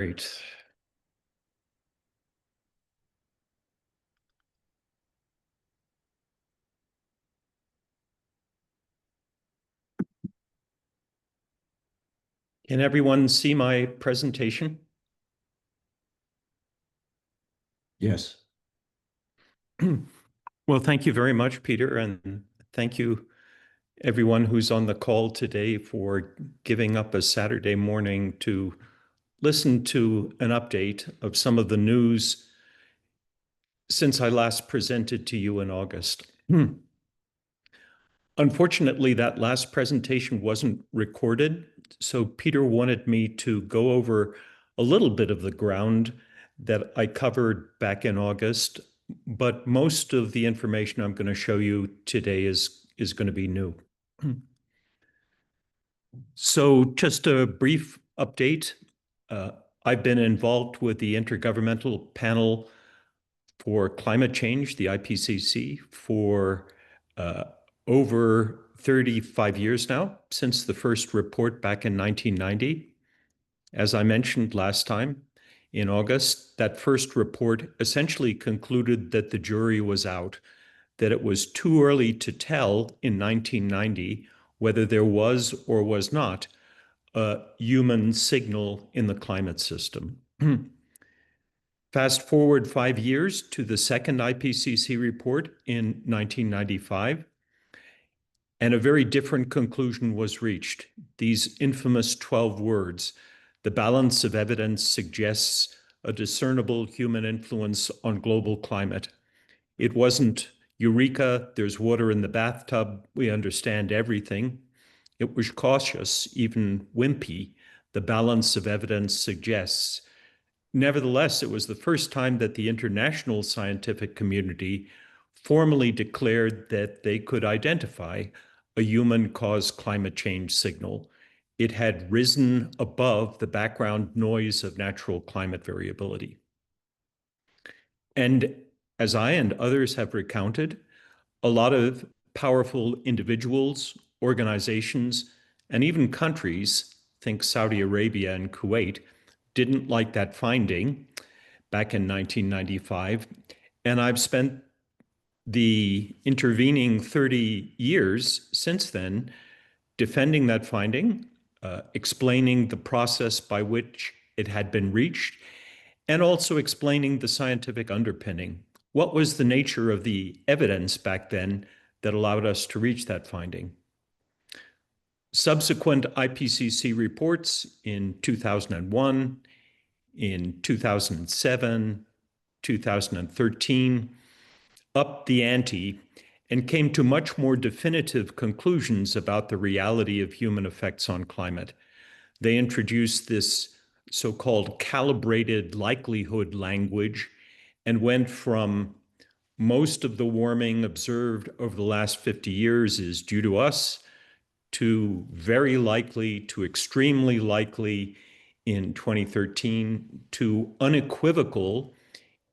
Great. Can everyone see my presentation? Yes. Well, thank you very much, Peter, and thank you everyone who's on the call today for giving up a Saturday morning to listen to an update of some of the news since I last presented to you in August. Unfortunately, that last presentation wasn't recorded, so Peter wanted me to go over a little bit of the ground that I covered back in August, but most of the information I'm going to show you today is going to be new. So just a brief update. I've been involved with the Intergovernmental Panel for Climate Change, the IPCC, for over 35 years now, since the first report back in 1990. As I mentioned last time in August, that first report essentially concluded that the jury was out, that it was too early to tell in 1990 whether there was or was not a human signal in the climate system. Fast forward 5 years to the second IPCC report in 1995, and a very different conclusion was reached. These infamous 12 words: the balance of evidence suggests a discernible human influence on global climate. It wasn't eureka, there's water in the bathtub, we understand everything. It was cautious, even wimpy. The balance of evidence suggests. Nevertheless, it was the first time that the international scientific community formally declared that they could identify a human-caused climate change signal. It had risen above the background noise of natural climate variability. And as I and others have recounted, a lot of powerful individuals, organizations, and even countries, think Saudi Arabia and Kuwait, didn't like that finding back in 1995. And I've spent the intervening 30 years since then defending that finding, explaining the process by which it had been reached, and also explaining the scientific underpinning. What was the nature of the evidence back then that allowed us to reach that finding? Subsequent IPCC reports in 2001, in 2007, 2013, upped the ante and came to much more definitive conclusions about the reality of human effects on climate. They introduced this so-called calibrated likelihood language and went from most of the warming observed over the last 50 years is due to us to very likely to extremely likely in 2013 to unequivocal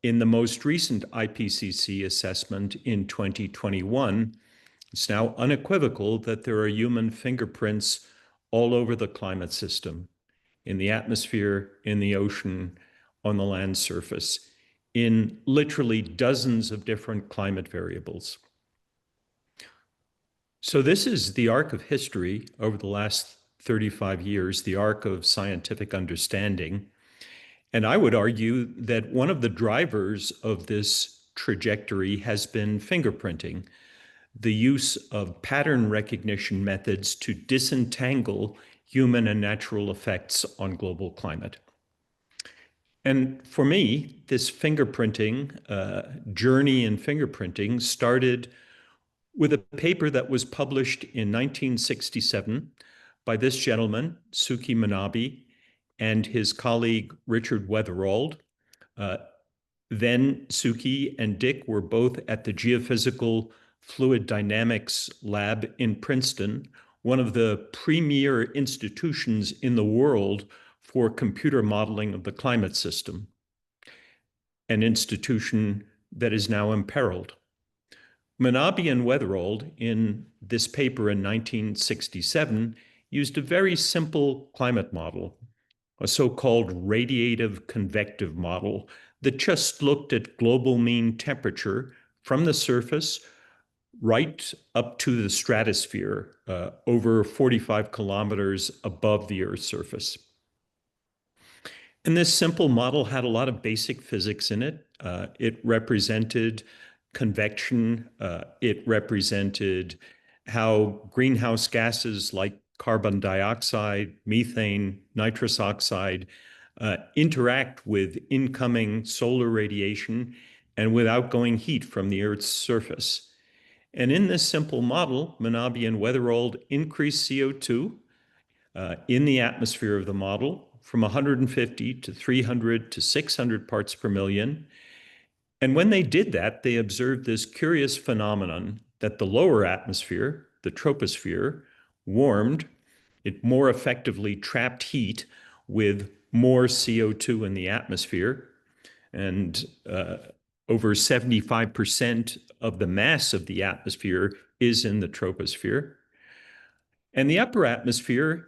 in the most recent IPCC assessment in 2021. It's now unequivocal that there are human fingerprints all over the climate system, in the atmosphere, in the ocean, on the land surface, in literally dozens of different climate variables. So this is the arc of history over the last 35 years, the arc of scientific understanding. And I would argue that one of the drivers of this trajectory has been fingerprinting, the use of pattern recognition methods to disentangle human and natural effects on global climate. And for me, this fingerprinting, journey in fingerprinting started with a paper that was published in 1967 by this gentleman, Suki Manabe, and his colleague, Richard Weatherald. Then Suki and Dick were both at the Geophysical Fluid Dynamics Lab in Princeton, one of the premier institutions in the world for computer modeling of the climate system, an institution that is now imperiled. Manabe and Weatherald, in this paper in 1967, used a very simple climate model. a so-called radiative convective model that just looked at global mean temperature from the surface right up to the stratosphere, over 45 kilometers above the Earth's surface. And this simple model had a lot of basic physics in it. It represented convection. It represented how greenhouse gases like carbon dioxide, methane, nitrous oxide interact with incoming solar radiation and with outgoing heat from the Earth's surface. And in this simple model, Manabe and Weatherald increased CO2 in the atmosphere of the model from 150 to 300 to 600 parts per million. And when they did that, they observed this curious phenomenon that the lower atmosphere, the troposphere, warmed. It more effectively trapped heat with more CO2 in the atmosphere. And over 75% of the mass of the atmosphere is in the troposphere. And the upper atmosphere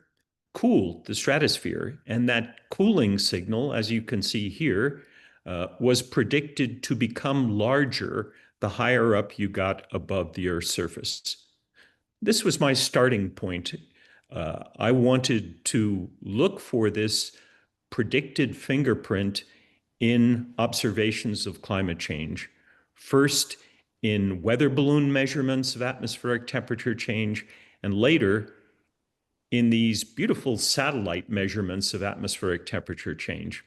cooled the stratosphere. And that cooling signal, as you can see here, was predicted to become larger the higher up you got above the Earth's surface. This was my starting point. I wanted to look for this predicted fingerprint in observations of climate change. First, in weather balloon measurements of atmospheric temperature change, and later in these beautiful satellite measurements of atmospheric temperature change.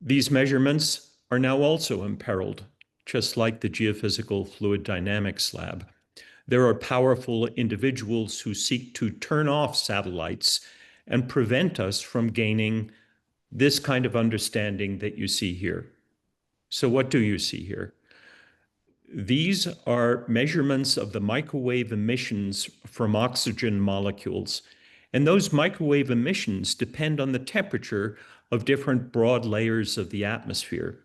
These measurements are now also imperiled, just like the geophysical fluid dynamics lab. There are powerful individuals who seek to turn off satellites and prevent us from gaining this kind of understanding that you see here. So what do you see here? These are measurements of the microwave emissions from oxygen molecules. And those microwave emissions depend on the temperature of different broad layers of the atmosphere.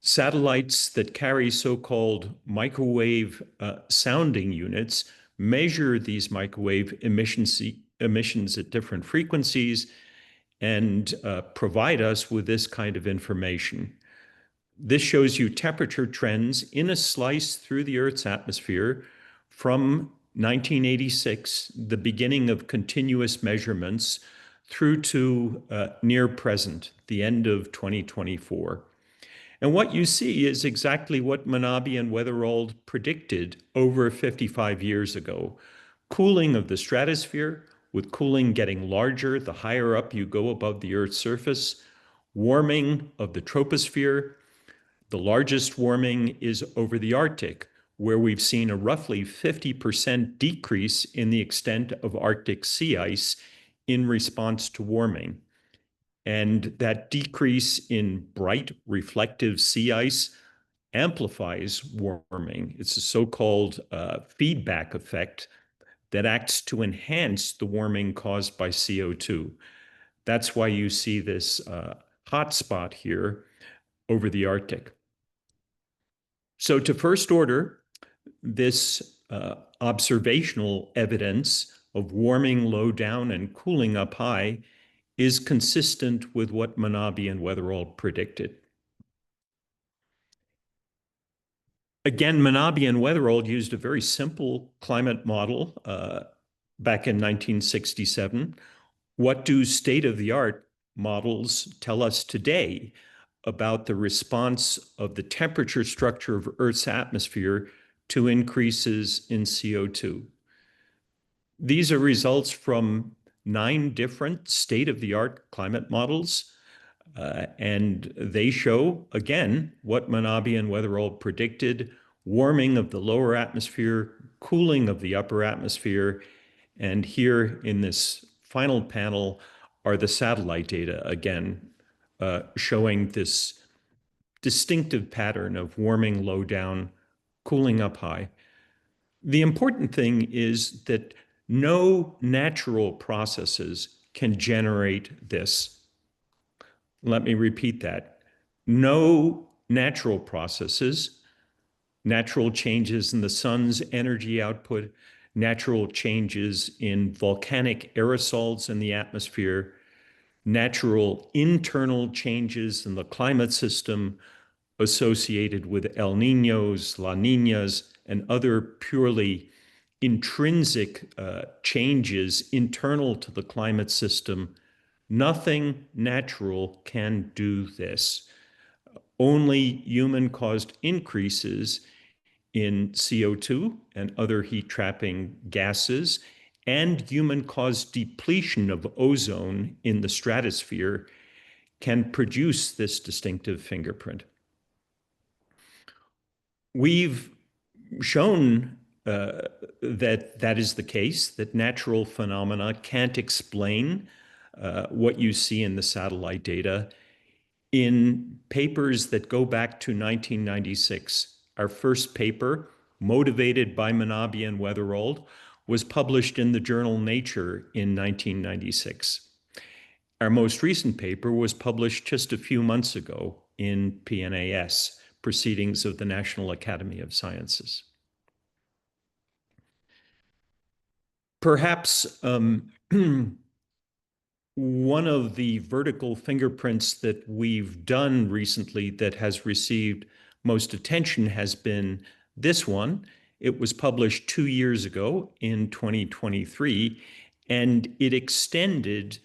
Satellites that carry so-called microwave sounding units measure these microwave emissions at different frequencies and provide us with this kind of information. This shows you temperature trends in a slice through the Earth's atmosphere from 1986, the beginning of continuous measurements, through to near present, the end of 2024. And what you see is exactly what Manabe and Weatherald predicted over 55 years ago. Cooling of the stratosphere, with cooling getting larger the higher up you go above the Earth's surface. Warming of the troposphere. The largest warming is over the Arctic, where we've seen a roughly 50% decrease in the extent of Arctic sea ice in response to warming. And that decrease in bright reflective sea ice amplifies warming. It's a so-called feedback effect that acts to enhance the warming caused by CO2. That's why you see this hot spot here over the Arctic. So to first order, this observational evidence of warming low down and cooling up high is consistent with what Manabe and Weatherald predicted. Again, Manabe and Weatherald used a very simple climate model back in 1967. What do state-of-the-art models tell us today about the response of the temperature structure of Earth's atmosphere to increases in CO2? These are results from 9 different state-of-the-art climate models, and they show, again, what Manabe and Weatherald predicted: warming of the lower atmosphere, cooling of the upper atmosphere, and here in this final panel are the satellite data, again, showing this distinctive pattern of warming low down, cooling up high. The important thing is that no natural processes can generate this. Let me repeat that. No natural processes, natural changes in the sun's energy output, natural changes in volcanic aerosols in the atmosphere, natural internal changes in the climate system associated with El Niños, La Niñas, and other purely intrinsic changes internal to the climate system. Nothing natural can do this. Only human-caused increases in CO2 and other heat-trapping gases and human-caused depletion of ozone in the stratosphere can produce this distinctive fingerprint. We've shown that is the case, that natural phenomena can't explain what you see in the satellite data in papers that go back to 1996. Our first paper, motivated by Manabe and Weatherald, was published in the journal Nature in 1996. Our most recent paper was published just a few months ago in PNAS, Proceedings of the National Academy of Sciences. Perhaps one of the vertical fingerprints that we've done recently that has received most attention has been this one. It was published 2 years ago in 2023, and it extended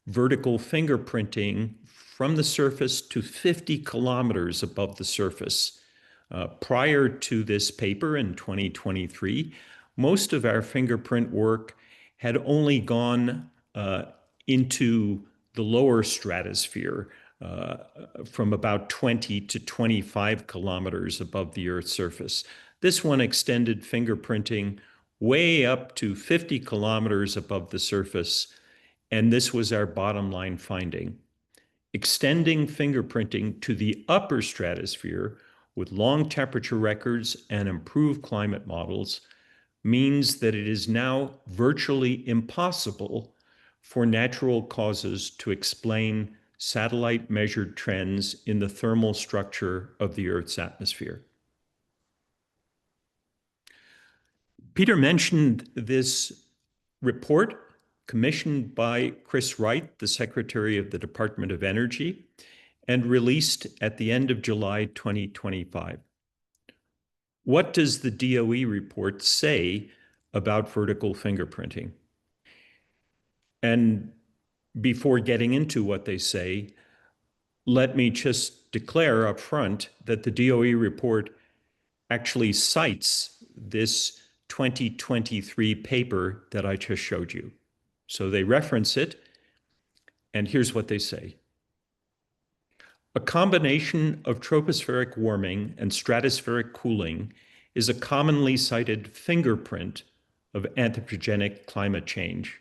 vertical fingerprinting from the surface to 50 kilometers above the surface. Prior to this paper in 2023, most of our fingerprint work had only gone into the lower stratosphere, from about 20 to 25 kilometers above the Earth's surface. This one extended fingerprinting way up to 50 kilometers above the surface, and this was our bottom line finding. Extending fingerprinting to the upper stratosphere with long temperature records and improved climate models means that it is now virtually impossible for natural causes to explain satellite-measured trends in the thermal structure of the Earth's atmosphere. Peter mentioned this report commissioned by Chris Wright, the Secretary of the Department of Energy, and released at the end of July 2025. What does the DOE report say about vertical fingerprinting? And before getting into what they say, let me just declare up front that the DOE report actually cites this 2023 paper that I just showed you. So they reference it, and here's what they say. A combination of tropospheric warming and stratospheric cooling is a commonly cited fingerprint of anthropogenic climate change.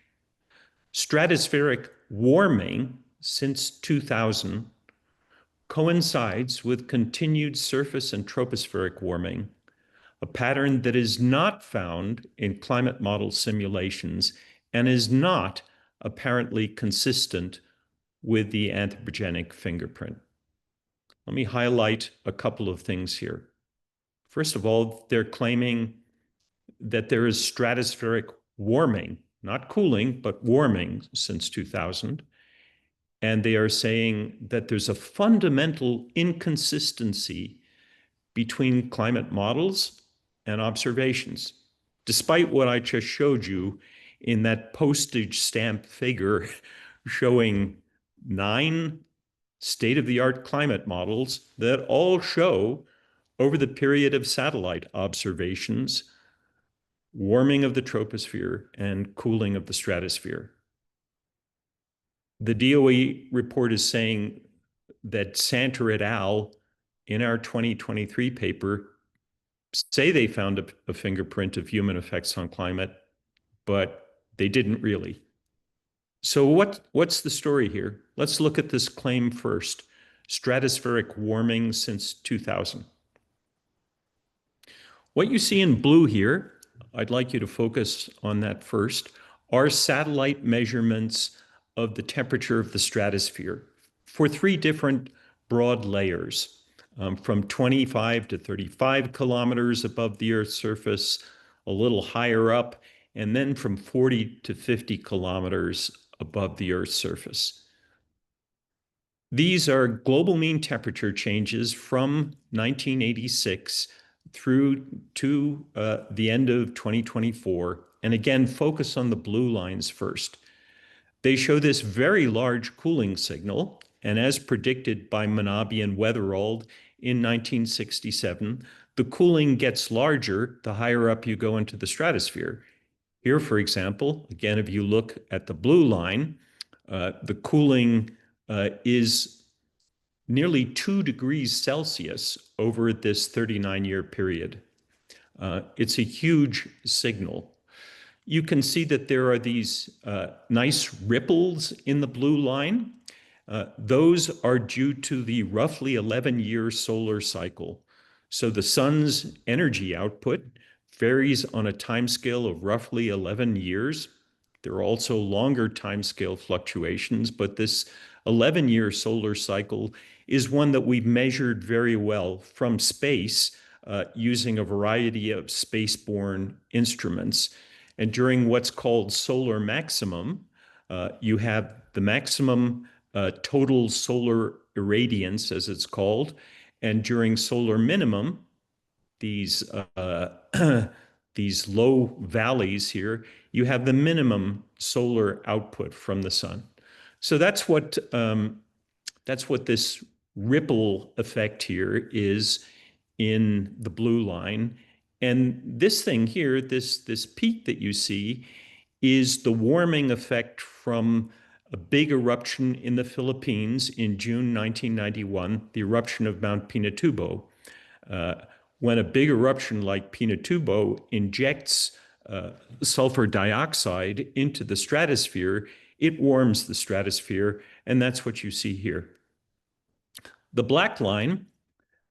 Stratospheric warming since 2000 coincides with continued surface and tropospheric warming, a pattern that is not found in climate model simulations and is not apparently consistent with the anthropogenic fingerprint. Let me highlight a couple of things here. First of all, they're claiming that there is stratospheric warming, not cooling, but warming since 2000. And they are saying that there's a fundamental inconsistency between climate models and observations. Despite what I just showed you in that postage stamp figure showing 9 state-of-the-art climate models that all show over the period of satellite observations, warming of the troposphere and cooling of the stratosphere. The DOE report is saying that Santer et al. In our 2023 paper say they found a fingerprint of human effects on climate, but they didn't really. So what's the story here? Let's look at this claim first. Stratospheric warming since 2000. What you see in blue here, I'd like you to focus on that first, are satellite measurements of the temperature of the stratosphere for 3 different broad layers, from 25 to 35 kilometers above the Earth's surface, a little higher up, and then from 40 to 50 kilometers above the Earth's surface. These are global mean temperature changes from 1986 through to the end of 2024. And again, focus on the blue lines first. They show this very large cooling signal. And as predicted by Manabe and Weatherald in 1967, the cooling gets larger the higher up you go into the stratosphere. Here, for example, again, if you look at the blue line, the cooling is nearly 2 degrees Celsius over this 39-year period. It's a huge signal. You can see that there are these nice ripples in the blue line. Those are due to the roughly 11-year solar cycle. So the sun's energy output varies on a timescale of roughly 11 years. There are also longer timescale fluctuations, but this 11-year solar cycle is one that we've measured very well from space using a variety of spaceborne instruments. And during what's called solar maximum, you have the maximum total solar irradiance, as it's called. And during solar minimum, these these low valleys here, you have the minimum solar output from the sun. So that's what this ripple effect here is in the blue line. And this thing here, this peak that you see, is the warming effect from a big eruption in the Philippines in June 1991, the eruption of Mount Pinatubo. When a big eruption like Pinatubo injects sulfur dioxide into the stratosphere, it warms the stratosphere, and that's what you see here. The black line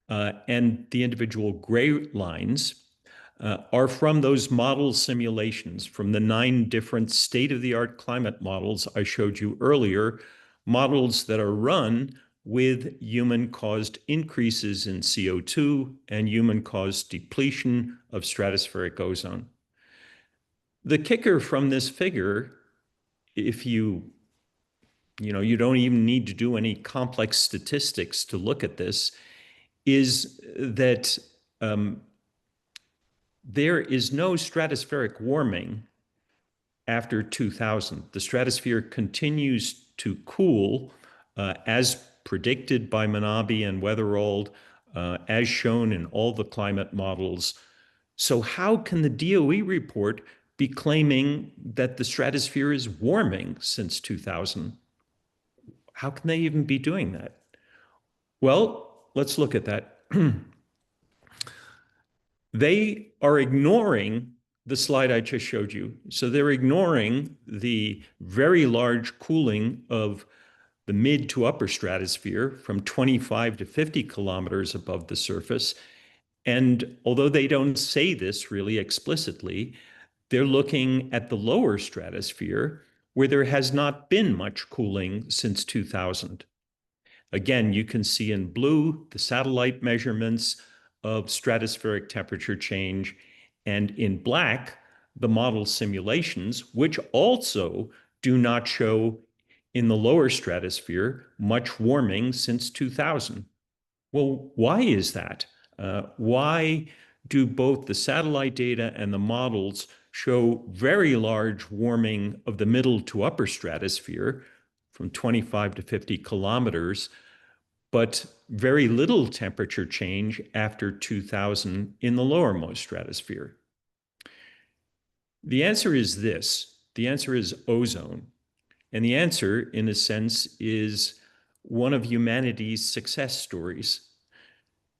and the individual gray lines are from those model simulations, from the 9 different state-of-the-art climate models I showed you earlier, models that are run with human-caused increases in CO2 and human-caused depletion of stratospheric ozone. The kicker from this figure, if you don't even need to do any complex statistics to look at this, is that there is no stratospheric warming after 2000. The stratosphere continues to cool as predicted by Manabe and Weatherald, as shown in all the climate models. So how can the DOE report be claiming that the stratosphere is warming since 2000? How can they even be doing that? Well, let's look at that. They are ignoring the slide I just showed you. So they're ignoring the very large cooling of the mid to upper stratosphere from 25 to 50 kilometers above the surface. And although they don't say this really explicitly, they're looking at the lower stratosphere where there has not been much cooling since 2000. Again, you can see in blue the satellite measurements of stratospheric temperature change, and in black, the model simulations, which also do not show in the lower stratosphere much warming since 2000. Well, why is that? Why do both the satellite data and the models show very large warming of the middle to upper stratosphere from 25 to 50 kilometers, but very little temperature change after 2000 in the lowermost stratosphere? The answer is this. The answer is ozone. And the answer, in a sense, is one of humanity's success stories.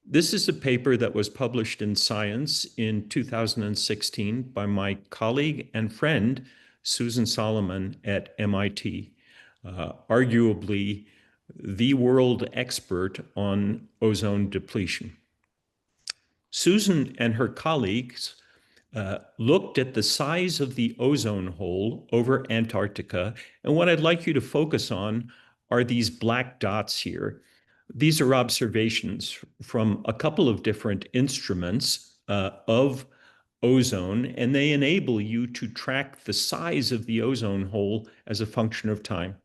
This is a paper that was published in Science in 2016 by my colleague and friend, Susan Solomon at MIT, arguably the world expert on ozone depletion. Susan and her colleagues looked at the size of the ozone hole over Antarctica. And what I'd like you to focus on are these black dots here. These are observations from a couple of different instruments of ozone, and they enable you to track the size of the ozone hole as a function of time.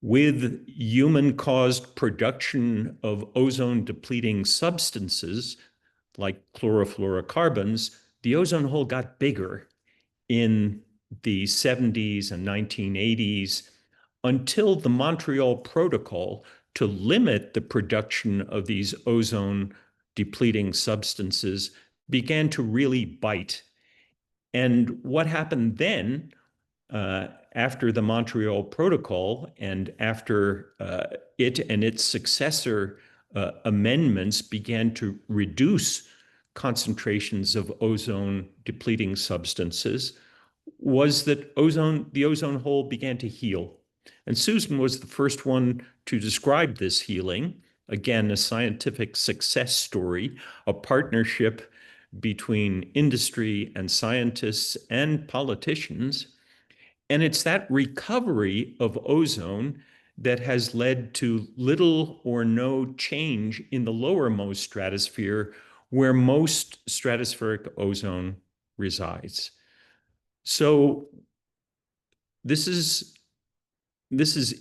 With human-caused production of ozone-depleting substances like chlorofluorocarbons, the ozone hole got bigger in the 70s and 1980s until the Montreal Protocol to limit the production of these ozone depleting substances began to really bite. And what happened then, after the Montreal Protocol and after it and its successor amendments began to reduce concentrations of ozone depleting substances, was that the ozone hole began to heal. And Susan was the first one to describe this healing. Again, a scientific success story, a partnership between industry and scientists and politicians. And it's that recovery of ozone that has led to little or no change in the lowermost stratosphere, where most stratospheric ozone resides. So this is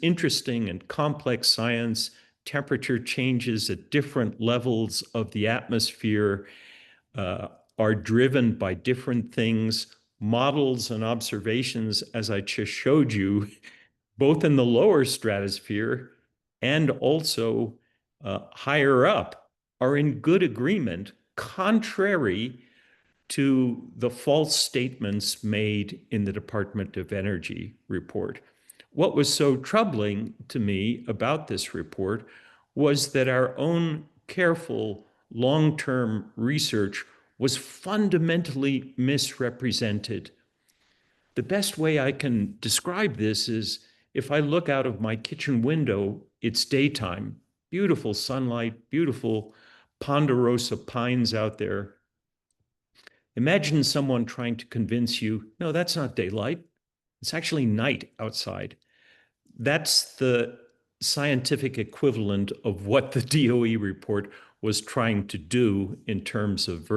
interesting and complex science. Temperature changes at different levels of the atmosphere uh, are driven by different things. Models and observations, as I just showed you, both in the lower stratosphere and also higher up, are in good agreement, contrary to the false statements made in the Department of Energy report. What was so troubling to me about this report was that our own careful long-term research was fundamentally misrepresented. The best way I can describe this is if I look out of my kitchen window, it's daytime, beautiful sunlight, beautiful ponderosa pines out there. Imagine someone trying to convince you, no, that's not daylight. It's actually night outside. That's the scientific equivalent of what the DOE report was trying to do in terms of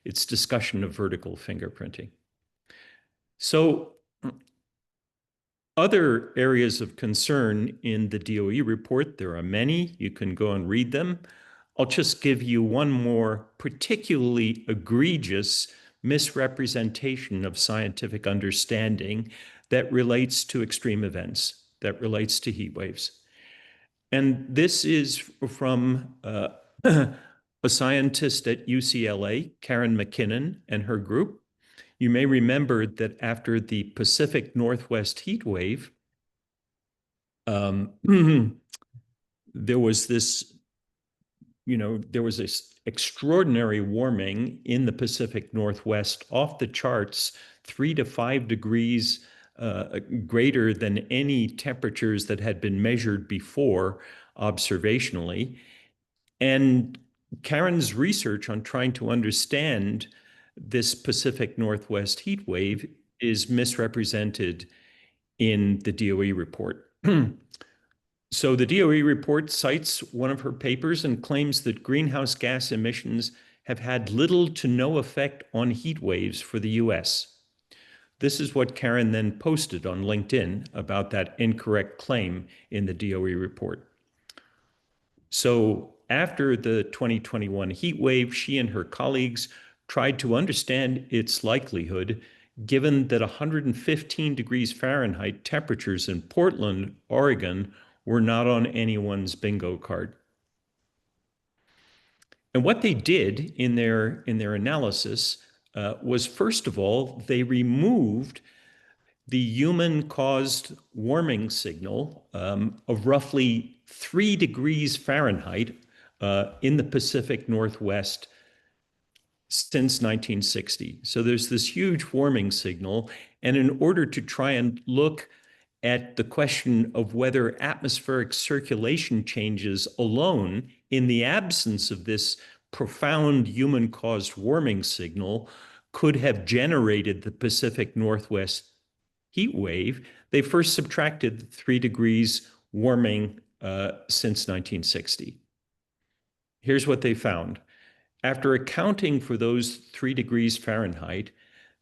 its discussion of vertical fingerprinting. So other areas of concern in the DOE report, there are many. You can go and read them. I'll just give you one more particularly egregious misrepresentation of scientific understanding that relates to extreme events, that relates to heat waves. And this is from a scientist at UCLA, Karen McKinnon, and her group. You may remember that after the Pacific Northwest heat wave, there was this extraordinary warming in the Pacific Northwest, off the charts, 3 to 5 degrees greater than any temperatures that had been measured before observationally. And Karen's research on trying to understand this Pacific Northwest heat wave is misrepresented in the DOE report. So the DOE report cites one of her papers and claims that greenhouse gas emissions have had little to no effect on heat waves for the US. This is what Karen then posted on LinkedIn about that incorrect claim in the DOE report. So after the 2021 heat wave, she and her colleagues tried to understand its likelihood, given that 115 degrees Fahrenheit temperatures in Portland, Oregon, were not on anyone's bingo card. And what they did in their analysis was, first of all, they removed the human-caused warming signal of roughly 3 degrees Fahrenheit in the Pacific Northwest since 1960. So there's this huge warming signal. And in order to try and look at the question of whether atmospheric circulation changes alone, in the absence of this profound human-caused warming signal, could have generated the Pacific Northwest heat wave, they first subtracted 3 degrees warming since 1960. Here's what they found. After accounting for those 3 degrees Fahrenheit,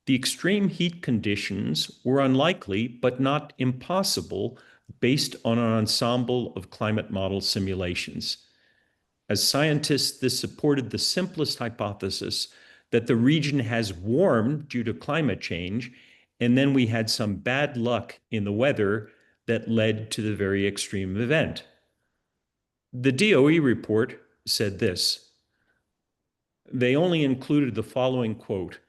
the extreme heat conditions were unlikely, but not impossible, based on an ensemble of climate model simulations. As scientists, this supported the simplest hypothesis that the region has warmed due to climate change, and then we had some bad luck in the weather that led to the very extreme event. The DOE report said this. They only included the following quote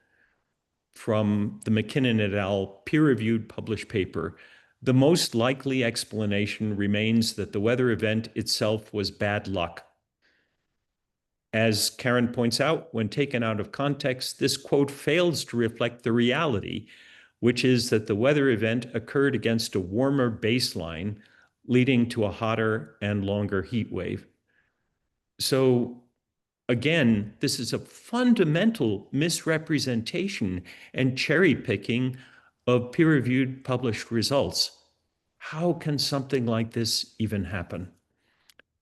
from the McKinnon et al. Peer-reviewed published paper. The most likely explanation remains that the weather event itself was bad luck. As Karen points out, when taken out of context, this quote fails to reflect the reality, which is that the weather event occurred against a warmer baseline, leading to a hotter and longer heat wave. So again, this is a fundamental misrepresentation and cherry picking of peer-reviewed published results. How can something like this even happen?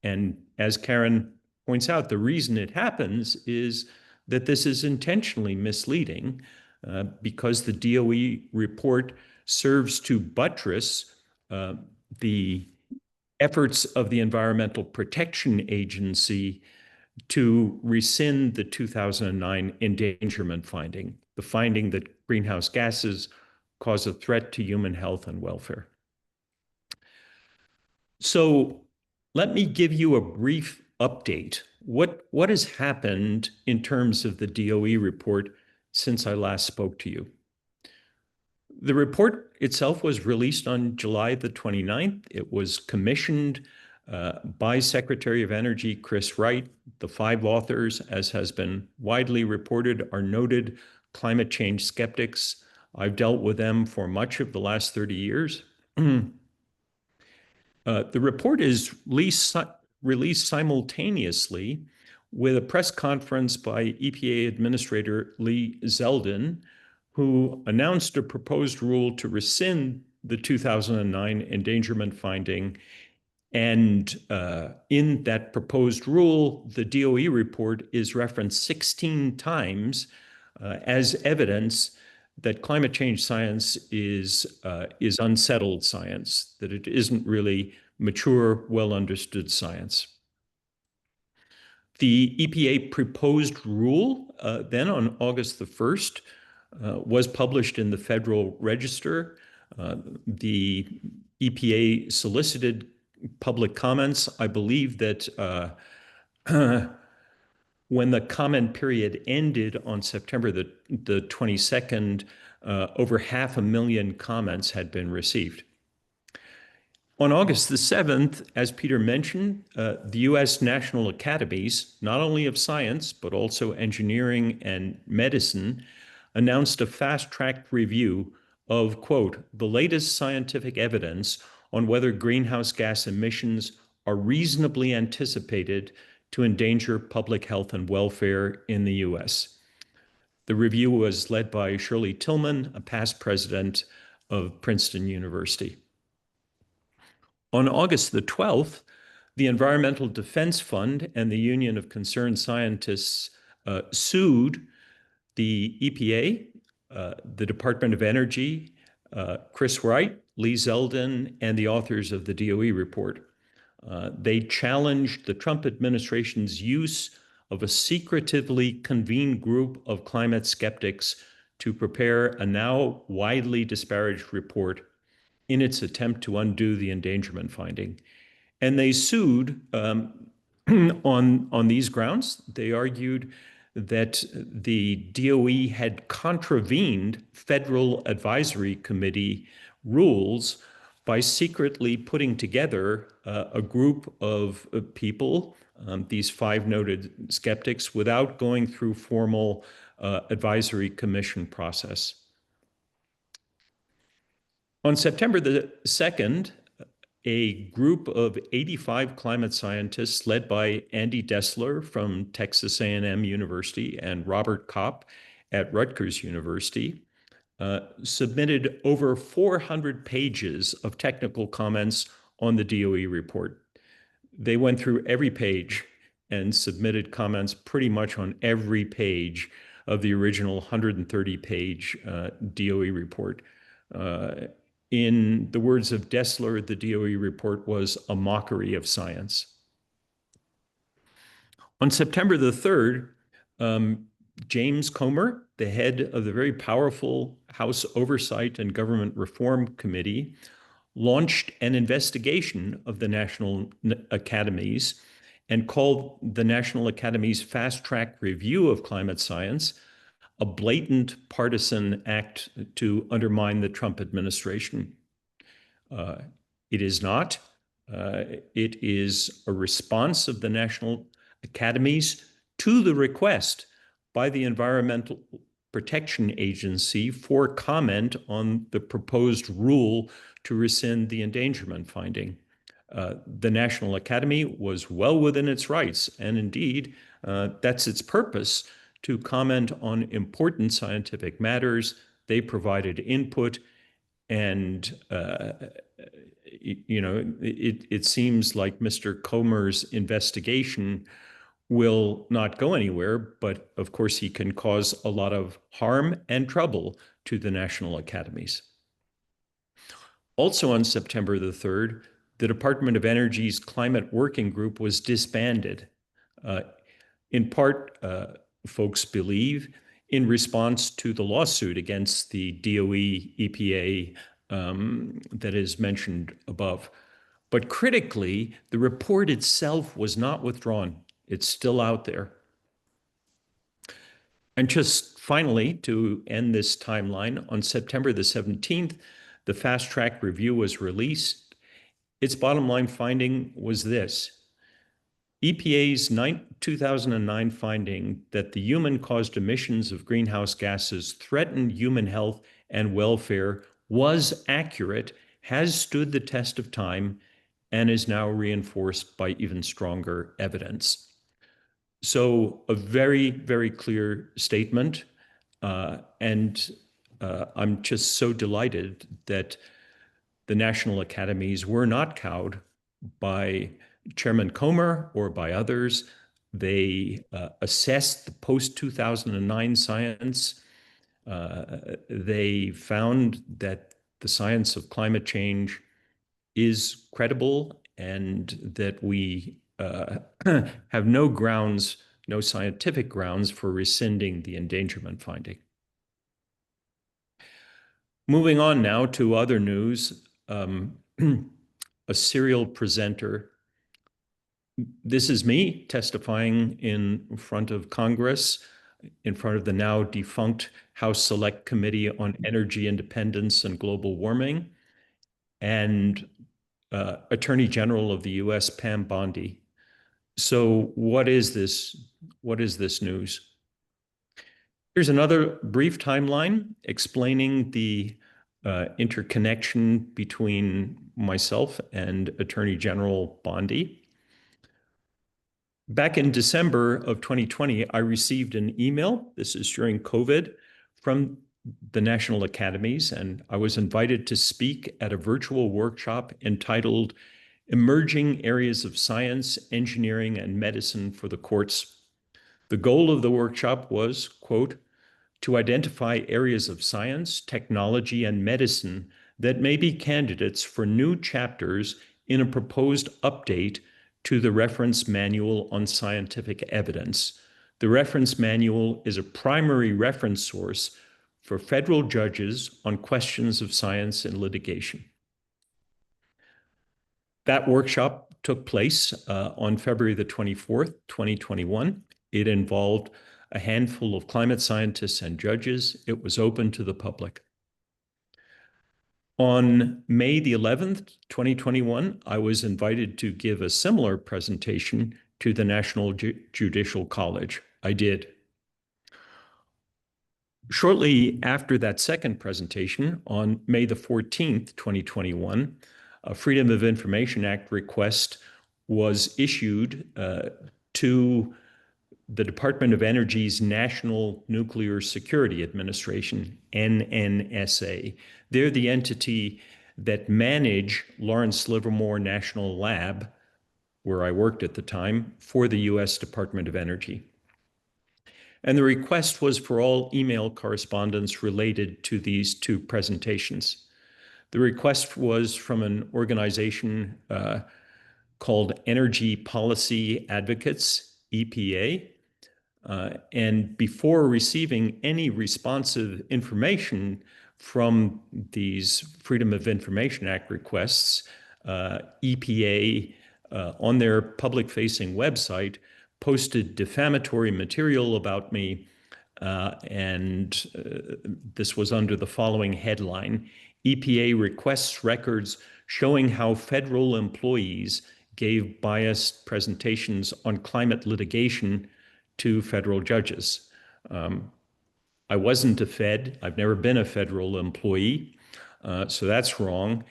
And as Karen points out, the reason it happens is that this is intentionally misleading because the DOE report serves to buttress the efforts of the Environmental Protection Agency to rescind the 2009 endangerment finding, the finding that greenhouse gases cause a threat to human health and welfare. So let me give you a brief update. What has happened in terms of the DOE report since I last spoke to you? The report itself was released on July the 29th. It was commissioned by Secretary of Energy Chris Wright. The 5 authors, as has been widely reported, are noted climate change skeptics. I've dealt with them for much of the last 30 years. The report is released simultaneously with a press conference by EPA Administrator Lee Zeldin, who announced a proposed rule to rescind the 2009 endangerment finding. And in that proposed rule, the DOE report is referenced 16 times as evidence that climate change science is unsettled science, that it isn't really mature, well understood science. The EPA proposed rule then on August the 1st was published in the Federal Register. The EPA solicited public comments. I believe that when the comment period ended on September the 22nd, over 500,000 comments had been received. On August the 7th, as Peter mentioned, the U.S. National Academies, not only of science, but also engineering and medicine, announced a fast-tracked review of, quote, the latest scientific evidence on whether greenhouse gas emissions are reasonably anticipated to endanger public health and welfare in the U.S. The review was led by Shirley Tillman, a past president of Princeton University. On August the 12th, the Environmental Defense Fund and the Union of Concerned Scientists sued the EPA, the Department of Energy, Chris Wright, Lee Zeldin, and the authors of the DOE report. They challenged the Trump administration's use of a secretively convened group of climate skeptics to prepare a now widely disparaged report in its attempt to undo the endangerment finding. And they sued on these grounds. They argued that the DOE had contravened Federal Advisory Committee rules by secretly putting together a group of people, these 5 noted skeptics, without going through formal advisory commission process. On September the 2nd, a group of 85 climate scientists led by Andy Dessler from Texas A&M University and Robert Kopp at Rutgers University submitted over 400 pages of technical comments on the DOE report. They went through every page and submitted comments pretty much on every page of the original 130-page DOE report. In the words of Dessler, the DOE report was a mockery of science. On September the 3rd, James Comer, the head of the very powerful House Oversight and Government Reform Committee, launched an investigation of the national academies and called the National Academy's fast-track review of climate science a blatant partisan act to undermine the Trump administration. It is not. It is a response of the national academies to the request by the Environmental Protection Agency for comment on the proposed rule to rescind the endangerment finding. The National Academy was well within its rights, and indeed, that's its purpose, to comment on important scientific matters. They provided input, and it seems like Mr. Comer's investigation will not go anywhere, but of course he can cause a lot of harm and trouble to the national academies. Also on September the 3rd, the Department of Energy's Climate Working Group was disbanded. In part, folks believe, in response to the lawsuit against the DOE EPA that is mentioned above. But critically, the report itself was not withdrawn. It's still out there. And just finally, to end this timeline, on September the 17th, the fast track review was released. Its bottom line finding was this: EPA's 2009 finding that the human-caused emissions of greenhouse gases threaten human health and welfare was accurate, has stood the test of time, and is now reinforced by even stronger evidence. So a very, very clear statement. And I'm just so delighted that the national academies were not cowed by Chairman Comer or by others. They assessed the post-2009 science. They found that the science of climate change is credible and that we have no grounds, no scientific grounds for rescinding the endangerment finding. Moving on now to other news, a serial presenter. This is me testifying in front of Congress, in front of the now defunct House Select Committee on Energy Independence and Global Warming, and Attorney General of the U.S. Pam Bondi. So what is this? What is this news? Here's another brief timeline explaining the interconnection between myself and Attorney General Bondi. Back in December of 2020, I received an email, this is during COVID, from the National Academies, and I was invited to speak at a virtual workshop entitled Emerging Areas of Science, Engineering, and Medicine for the Courts. The goal of the workshop was, quote, to identify areas of science, technology, and medicine that may be candidates for new chapters in a proposed update to the Reference Manual on Scientific Evidence. The reference manual is a primary reference source for federal judges on questions of science and litigation. That workshop took place on February the 24th, 2021. It involved a handful of climate scientists and judges. It was open to the public. On May the 11th, 2021, I was invited to give a similar presentation to the National Judicial College. I did. Shortly after that second presentation, on May the 14th, 2021, a Freedom of Information Act request was issued to the Department of Energy's National Nuclear Security Administration, NNSA. They're the entity that manage Lawrence Livermore National Lab, where I worked at the time, for the US Department of Energy. And the request was for all email correspondence related to these two presentations. The request was from an organization called Energy Policy Advocates, EPA. And before receiving any responsive information from these Freedom of Information Act requests, EPA on their public-facing website posted defamatory material about me, and this was under the following headline: EPA requests records showing how federal employees gave biased presentations on climate litigation to federal judges. I wasn't a Fed. I've never been a federal employee, so that's wrong.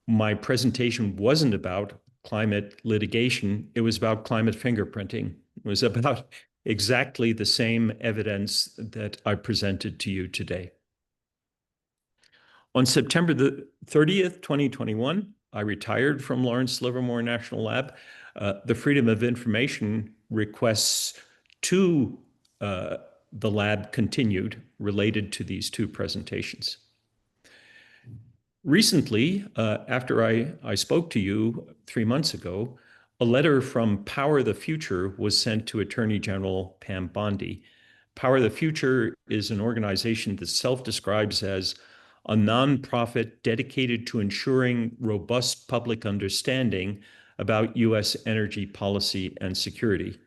My presentation wasn't about climate litigation. It was about climate fingerprinting. It was about exactly the same evidence that I presented to you today. On September the 30th, 2021, I retired from Lawrence Livermore National Lab. The Freedom of Information requests to the lab continued related to these two presentations. Recently, after I spoke to you 3 months ago, a letter from Power the Future was sent to Attorney General Pam Bondi. Power the Future is an organization that self-describes as a nonprofit dedicated to ensuring robust public understanding about U.S. energy policy and security.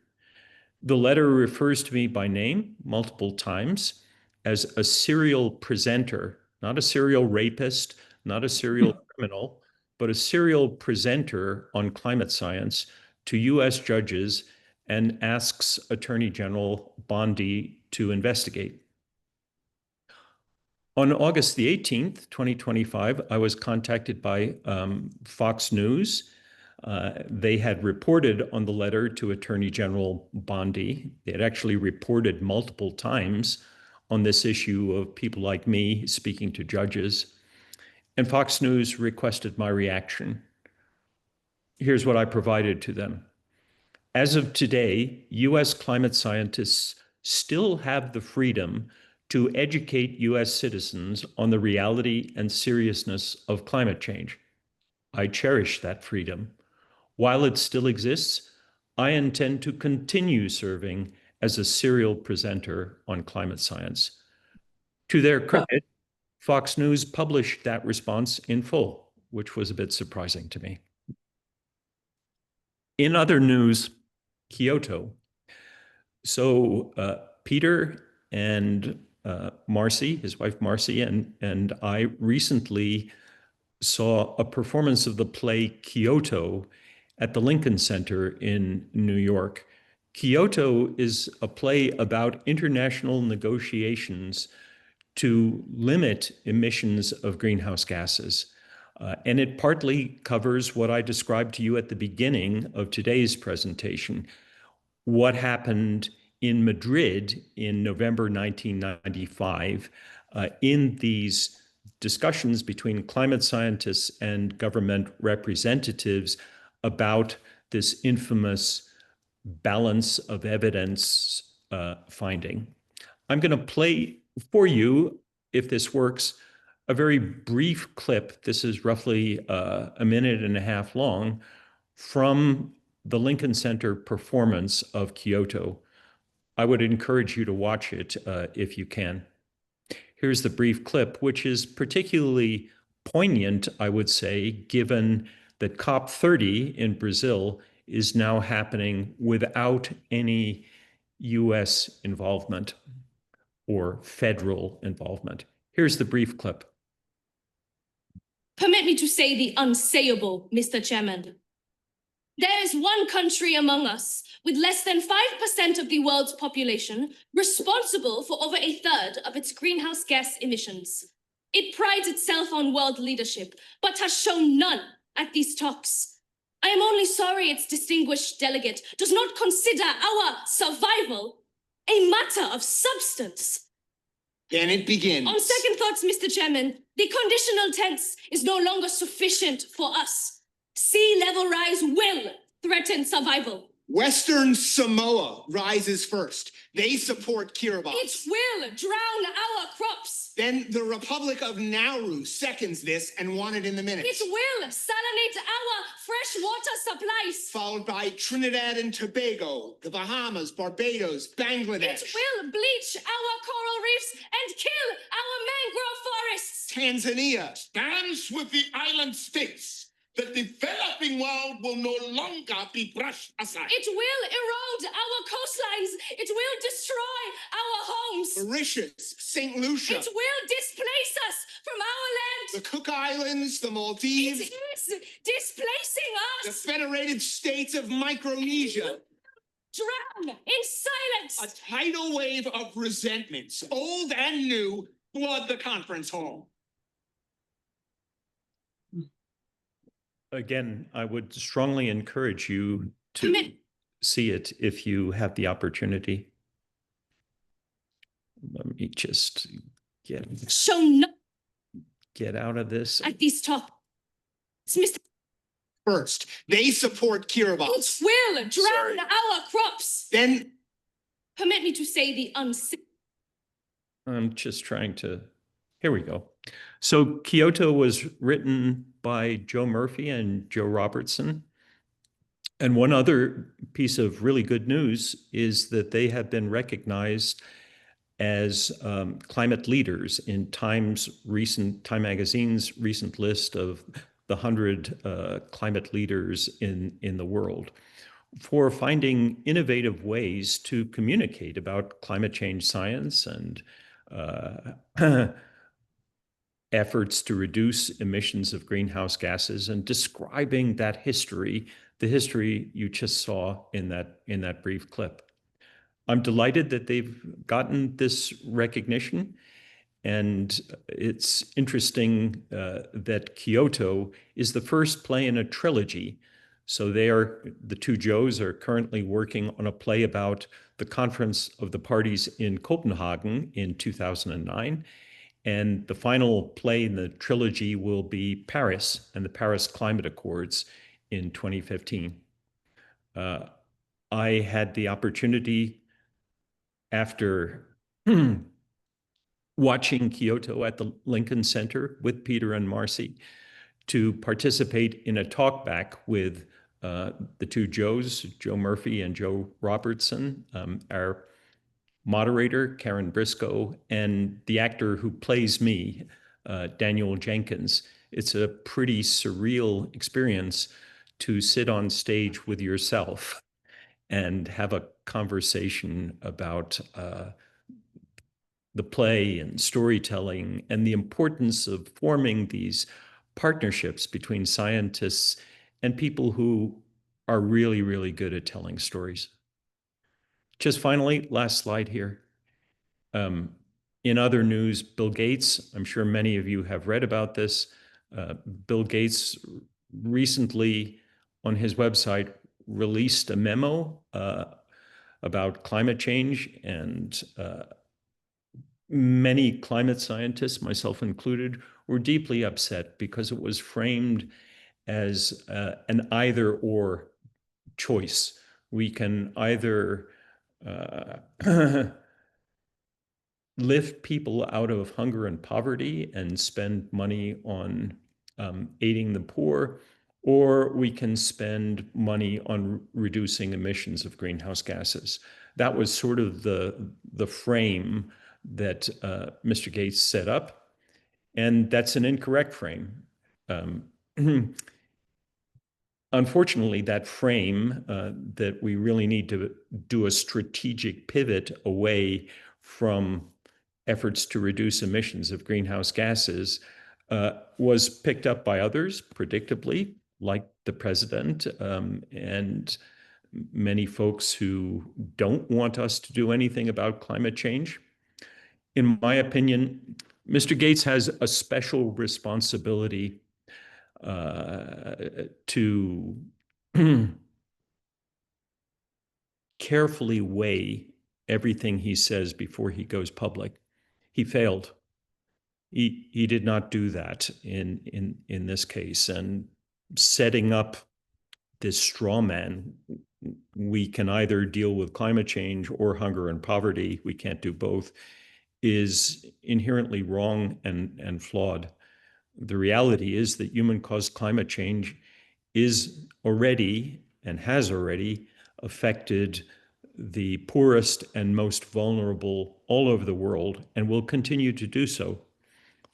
The letter refers to me by name multiple times as a serial presenter, not a serial rapist, not a serial criminal, but a serial presenter on climate science to U.S. judges, and asks Attorney General Bondi to investigate. On August the 18th, 2025, I was contacted by Fox News. They had reported on the letter to Attorney General Bondi. They had actually reported multiple times on this issue of people like me speaking to judges. And Fox News requested my reaction. Here's what I provided to them. As of today, US climate scientists still have the freedom to educate US citizens on the reality and seriousness of climate change. I cherish that freedom. While it still exists, I intend to continue serving as a serial presenter on climate science. To their credit, Fox News published that response in full, which was a bit surprising to me. In other news, Kyoto. So Peter and Marcy, his wife Marcy, and I recently saw a performance of the play Kyoto at the Lincoln Center in New York. Kyoto is a play about international negotiations to limit emissions of greenhouse gases. And it partly covers what I described to you at the beginning of today's presentation, what happened in Madrid in November 1995 in these discussions between climate scientists and government representatives about this infamous balance of evidence finding. I'm going to play for you, if this works, a very brief clip. This is roughly a minute and a half long from the Lincoln Center performance of Kyoto. I would encourage you to watch it if you can. Here's the brief clip, which is particularly poignant, I would say, given that COP30 in Brazil is now happening without any US involvement or federal involvement. Here's the brief clip. Permit me to say the unsayable, Mr. Chairman. There is one country among us with less than 5% of the world's population responsible for over a third of its greenhouse gas emissions. It prides itself on world leadership, but has shown none at these talks. I am only sorry its distinguished delegate does not consider our survival a matter of substance. Can it begin? On second thoughts, Mr. Chairman, the conditional tense is no longer sufficient for us. Sea level rise will threaten survival. Western Samoa rises first. They support Kiribati. It will drown our crops. Then the Republic of Nauru seconds this and won it in the minutes. It will salinate our fresh water supplies. Followed by Trinidad and Tobago, the Bahamas, Barbados, Bangladesh. It will bleach our coral reefs and kill our mangrove forests. Tanzania. Stands with the island states. The developing world will no longer be brushed aside. It will erode our coastlines. It will destroy our homes. Mauritius, St. Lucia. It will displace us from our land. The Cook Islands, the It Maldives. is displacing The us. Federated States of Micronesia. Drown in silence. A tidal wave of resentments, old and new, flood the conference hall. Again, I would strongly encourage you to Commit. see it if you have the opportunity. Let me just Show no get out of this. at these talks, Mr. First, they support Kiribati. It will drown our crops. Then Permit me to say the unsaid. I'm just trying to, here we go. So Kyoto was written by Joe Murphy and Joe Robertson. And one other piece of really good news is that they have been recognized as climate leaders in Time Magazine's recent list of the 100 climate leaders in the world for finding innovative ways to communicate about climate change science and efforts to reduce emissions of greenhouse gases and describing that history, the history you just saw in that brief clip. I'm delighted that they've gotten this recognition. And it's interesting that Kyoto is the first play in a trilogy. So the two Joes are currently working on a play about the Conference of the Parties in Copenhagen in 2009. And the final play in the trilogy will be Paris and the Paris Climate Accords in 2015. I had the opportunity after watching Kyoto at the Lincoln Center with Peter and Marcy to participate in a talkback with the two Joes, Joe Murphy and Joe Robertson, our moderator, Karen Briscoe, and the actor who plays me, Daniel Jenkins. It's a pretty surreal experience to sit on stage with yourself and have a conversation about the play and storytelling and the importance of forming these partnerships between scientists and people who are really, really good at telling stories. Just finally, last slide here. In other news, Bill Gates, I'm sure many of you have read about this. Bill Gates recently on his website released a memo about climate change, and many climate scientists, myself included, were deeply upset because it was framed as an either-or choice. We can either lift people out of hunger and poverty and spend money on aiding the poor, or we can spend money on reducing emissions of greenhouse gases. That was sort of the frame that Mr. Gates set up, and that's an incorrect frame. Unfortunately, that frame that we really need to do a strategic pivot away from efforts to reduce emissions of greenhouse gases was picked up by others, predictably, like the president and many folks who don't want us to do anything about climate change. In my opinion, Mr. Gates has a special responsibility to carefully weigh everything he says before he goes public. He failed. He did not do that in this case, and setting up this straw man, we can either deal with climate change or hunger and poverty, we can't do both, is inherently wrong and flawed. The reality is that human-caused climate change is already and has already affected the poorest and most vulnerable all over the world and will continue to do so.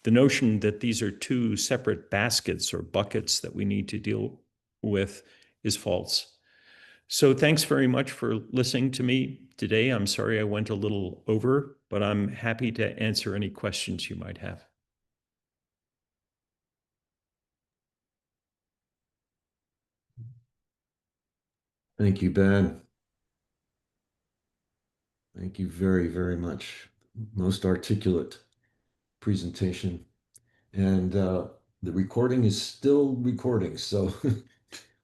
The notion that these are two separate baskets or buckets that we need to deal with is false. So thanks very much for listening to me today. I'm sorry I went a little over, but I'm happy to answer any questions you might have. Thank you, Ben. Thank you very, very much. Most articulate presentation. And the recording is still recording, so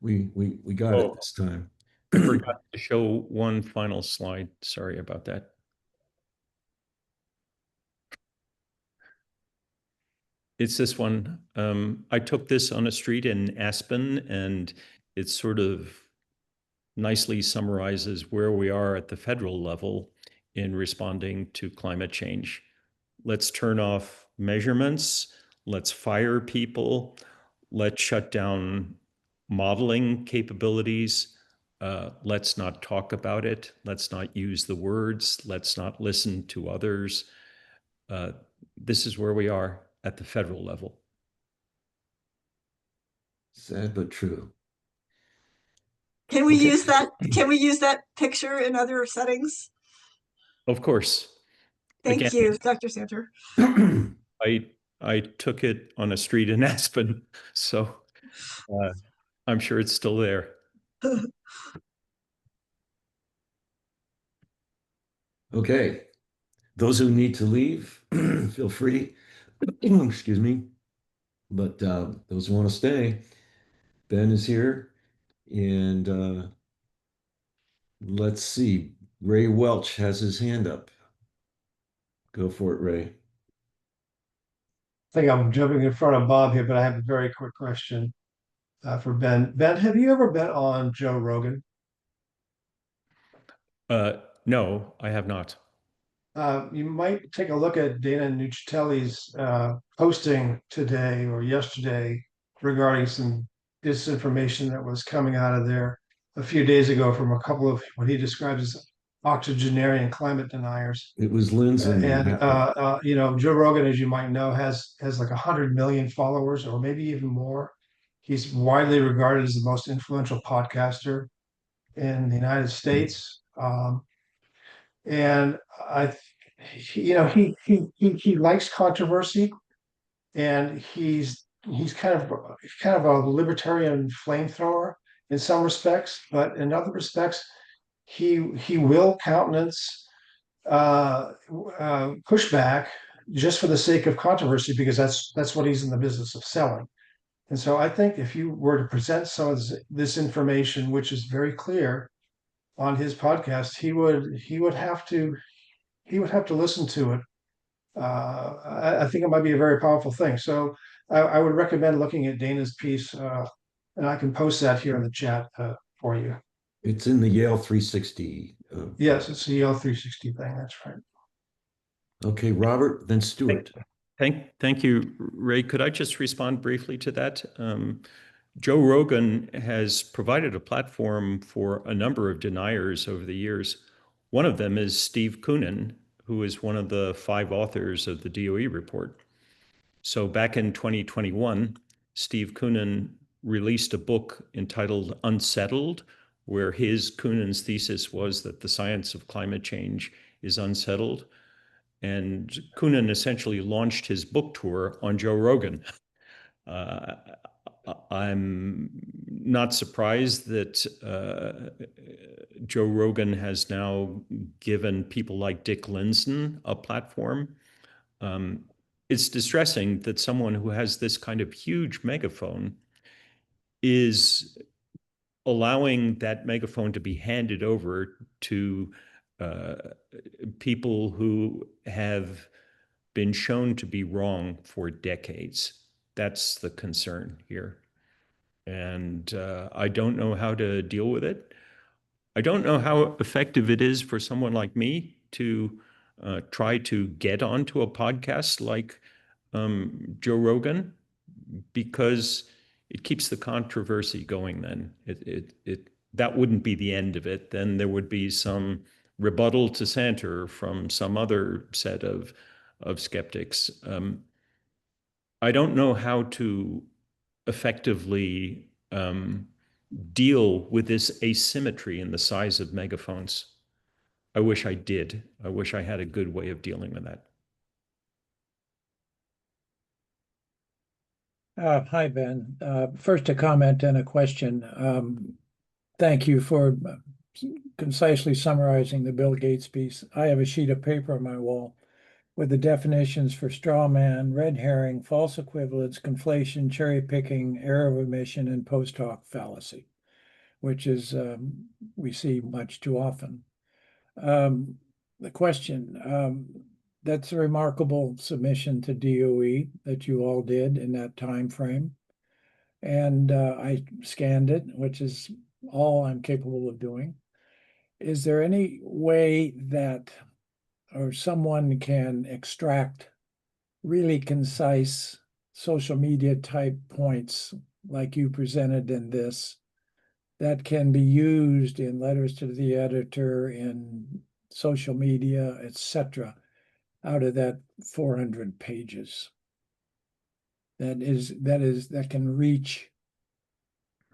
we got it this time. I forgot to show one final slide. Sorry about that. It's this one. I took this on a street in Aspen, and it sort of nicely summarizes where we are at the federal level in responding to climate change. Let's turn off measurements. Let's fire people. Let's shut down modeling capabilities. Let's not talk about it. Let's not use the words. Let's not listen to others. This is where we are at the federal level. Sad but true. Can we Okay. use that? Can we use that picture in other settings? Of course. Thank Again, you, Dr. Santer. I took it on a street in Aspen, so I'm sure it's still there. Okay. Those who need to leave, feel free. Excuse me. But those who want to stay, Ben is here. And let's see. Ray Welch has his hand up. Go for it, Ray. I think I'm jumping in front of Bob here, but I have a very quick question for Ben. Ben, have you ever been on Joe Rogan? No, I have not. You might take a look at Dana Nucitelli's posting today or yesterday regarding some disinformation that was coming out of there a few days ago from a couple of what he describes as octogenarian climate deniers. It was Lindsay. And Joe Rogan, as you might know, has like 100 million followers, or maybe even more. He's widely regarded as the most influential podcaster in the United States. And he likes controversy, and he's kind of a libertarian flamethrower in some respects, but in other respects, he will countenance pushback just for the sake of controversy, because that's what he's in the business of selling. And so I think if you were to present some of this information, which is very clear on his podcast, he would have to listen to it. I think it might be a very powerful thing. So I would recommend looking at Dana's piece, and I can post that here in the chat for you. It's in the Yale 360. Yes, it's the Yale 360 thing. That's right. Okay, Robert, then Stuart. Thank you, Ray. Could I just respond briefly to that? Joe Rogan has provided a platform for a number of deniers over the years. One of them is Steve Koonin, who is one of the 5 authors of the DOE report. So back in 2021, Steve Koonin released a book entitled Unsettled, where Koonin's thesis was that the science of climate change is unsettled. And Koonin essentially launched his book tour on Joe Rogan. I'm not surprised that Joe Rogan has now given people like Dick Lindzen a platform. It's distressing that someone who has this kind of huge megaphone is allowing that megaphone to be handed over to people who have been shown to be wrong for decades. That's the concern here. And I don't know how to deal with it. I don't know how effective it is for someone like me to try to get onto a podcast like Joe Rogan, because it keeps the controversy going. Then that wouldn't be the end of it. Then there would be some rebuttal to Santer from some other set of skeptics. I don't know how to effectively deal with this asymmetry in the size of megaphones. I wish I did. I wish I had a good way of dealing with that. Hi, Ben. First, a comment and a question. Thank you for concisely summarizing the Bill Gates piece. I have a sheet of paper on my wall with the definitions for straw man, red herring, false equivalence, conflation, cherry picking, error of omission, and post hoc fallacy, which is we see much too often. The question, that's a remarkable submission to DOE that you all did in that time frame. And I scanned it, which is all I'm capable of doing. Is there any way that or someone can extract really concise social media type points like you presented in this that can be used in letters to the editor, in social media, etc., out of that 400 pages? That can reach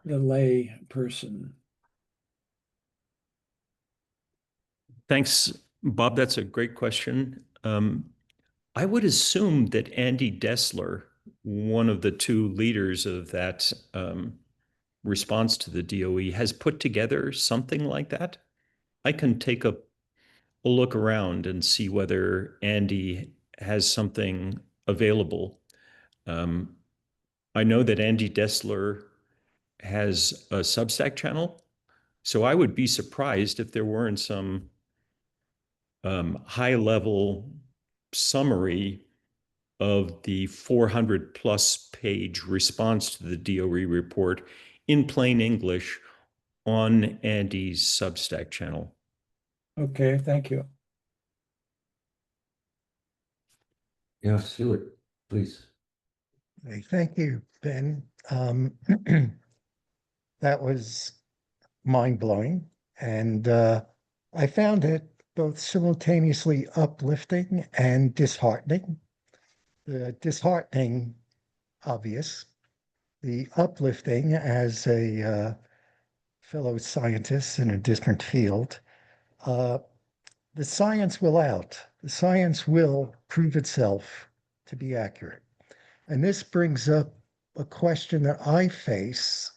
the lay person. Thanks, Bob. That's a great question. I would assume that Andy Dessler, one of the two leaders of that response to the DOE, has put together something like that. I can take a look around and see whether Andy has something available. I know that Andy Dessler has a Substack channel, so I would be surprised if there weren't some high-level summary of the 400 plus page response to the DOE report in plain English on Andy's Substack channel. Okay, thank you. Yeah, Stuart, please. Hey, thank you, Ben. That was mind-blowing, and I found it both simultaneously uplifting and disheartening. The disheartening, obvious. The uplifting, as a fellow scientist in a different field, the science will out. The science will prove itself to be accurate. And this brings up a question that I face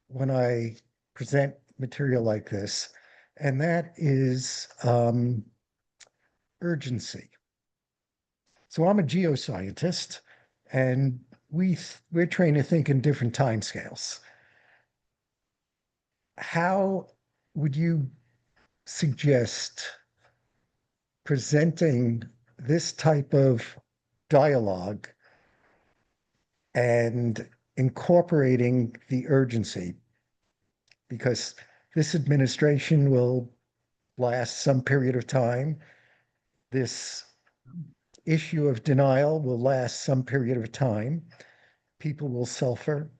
when I present material like this, and that is urgency. So I'm a geoscientist, and we're trained to think in different timescales. How would you suggest presenting this type of dialogue and incorporating the urgency? Because this administration will last some period of time. This issue of denial will last some period of time. People will suffer,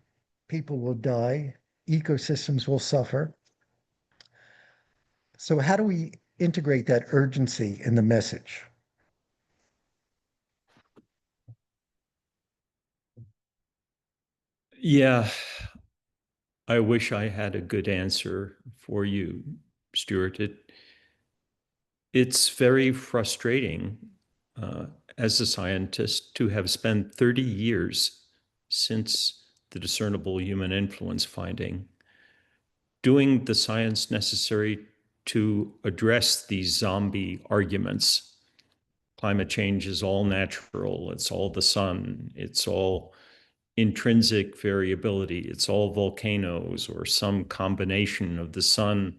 people will die, ecosystems will suffer. So how do we integrate that urgency in the message? Yeah, I wish I had a good answer for you, Stuart. It's very frustrating as a scientist to have spent 30 years since the discernible human influence finding doing the science necessary to address these zombie arguments. Climate change is all natural, it's all the sun, it's all intrinsic variability, it's all volcanoes or some combination of the sun,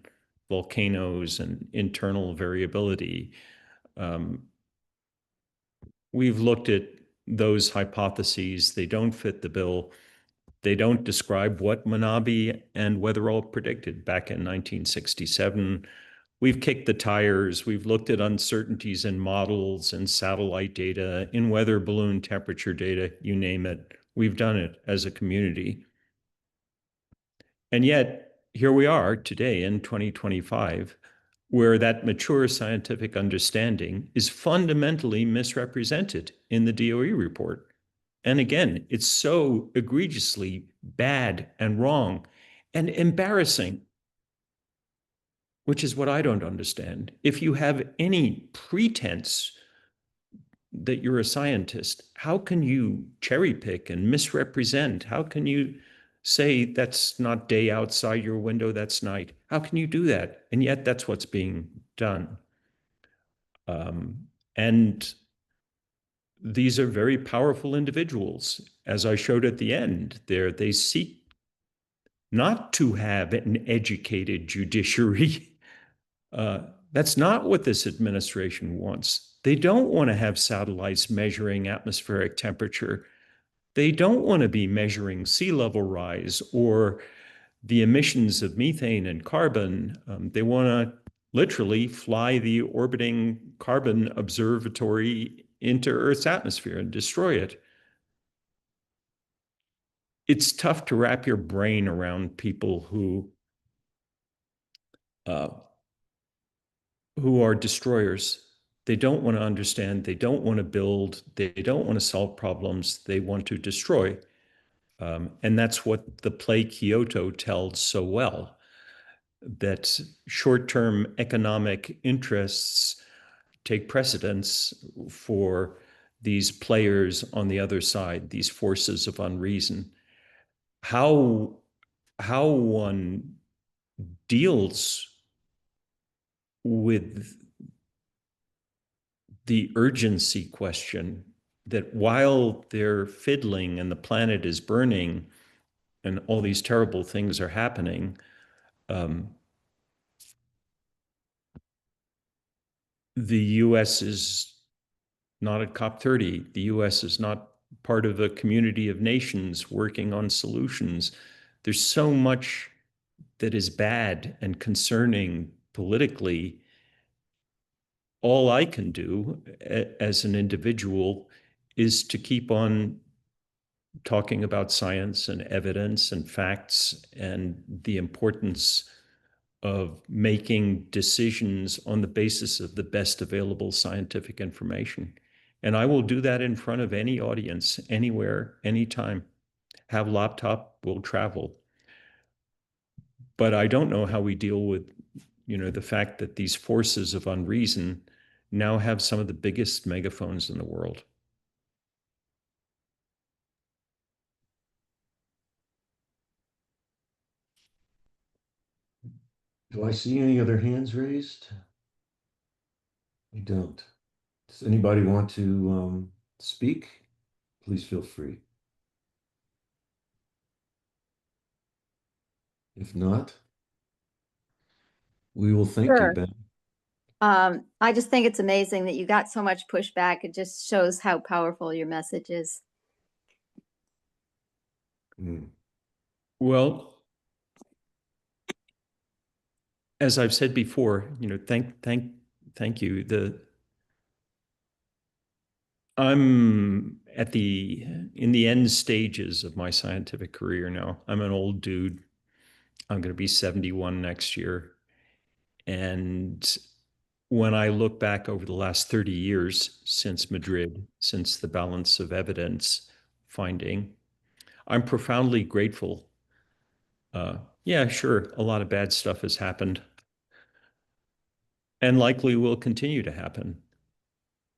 volcanoes, and internal variability. We've looked at those hypotheses, they don't fit the bill. They don't describe what Manabe and Weatherall predicted back in 1967. We've kicked the tires. We've looked at uncertainties in models and satellite data, in weather balloon temperature data, you name it. We've done it as a community. And yet, here we are today in 2025, where that mature scientific understanding is fundamentally misrepresented in the DOE report. And again, it's so egregiously bad and wrong and embarrassing, which is what I don't understand. If you have any pretense that you're a scientist, how can you cherry pick and misrepresent? How can you say that's not day outside your window, that's night? How can you do that? And yet that's what's being done. And these are very powerful individuals. As I showed at the end, they seek not to have an educated judiciary. That's not what this administration wants. They don't want to have satellites measuring atmospheric temperature. They don't want to be measuring sea level rise or the emissions of methane and carbon. They want to literally fly the orbiting carbon observatory into Earth's atmosphere and destroy it. It's tough to wrap your brain around people who are destroyers. They don't want to understand. They don't want to build. They don't want to solve problems. They want to destroy. And that's what the play Kyoto tells so well, that short-term economic interests take precedence for these players on the other side, these forces of unreason. How one deals with the urgency question, that while they're fiddling and the planet is burning and all these terrible things are happening, the US is not at COP30. The US is not part of a community of nations working on solutions. There's so much that is bad and concerning politically. All I can do as an individual is to keep on talking about science and evidence and facts and the importance of making decisions on the basis of the best available scientific information. And I will do that in front of any audience, anywhere, anytime. Have laptop, will travel. But I don't know how we deal with, the fact that these forces of unreason now have some of the biggest megaphones in the world. Do I see any other hands raised? I don't. Does anybody want to speak? Please feel free. If not, we will thank you, Sure. Ben. I just think it's amazing that you got so much pushback. It just shows how powerful your message is. Well, as I've said before, thank you. I'm in the end stages of my scientific career now. I'm an old dude. I'm going to be 71 next year. And when I look back over the last 30 years since Madrid, since the balance of evidence finding, I'm profoundly grateful. Yeah, sure, a lot of bad stuff has happened and likely will continue to happen.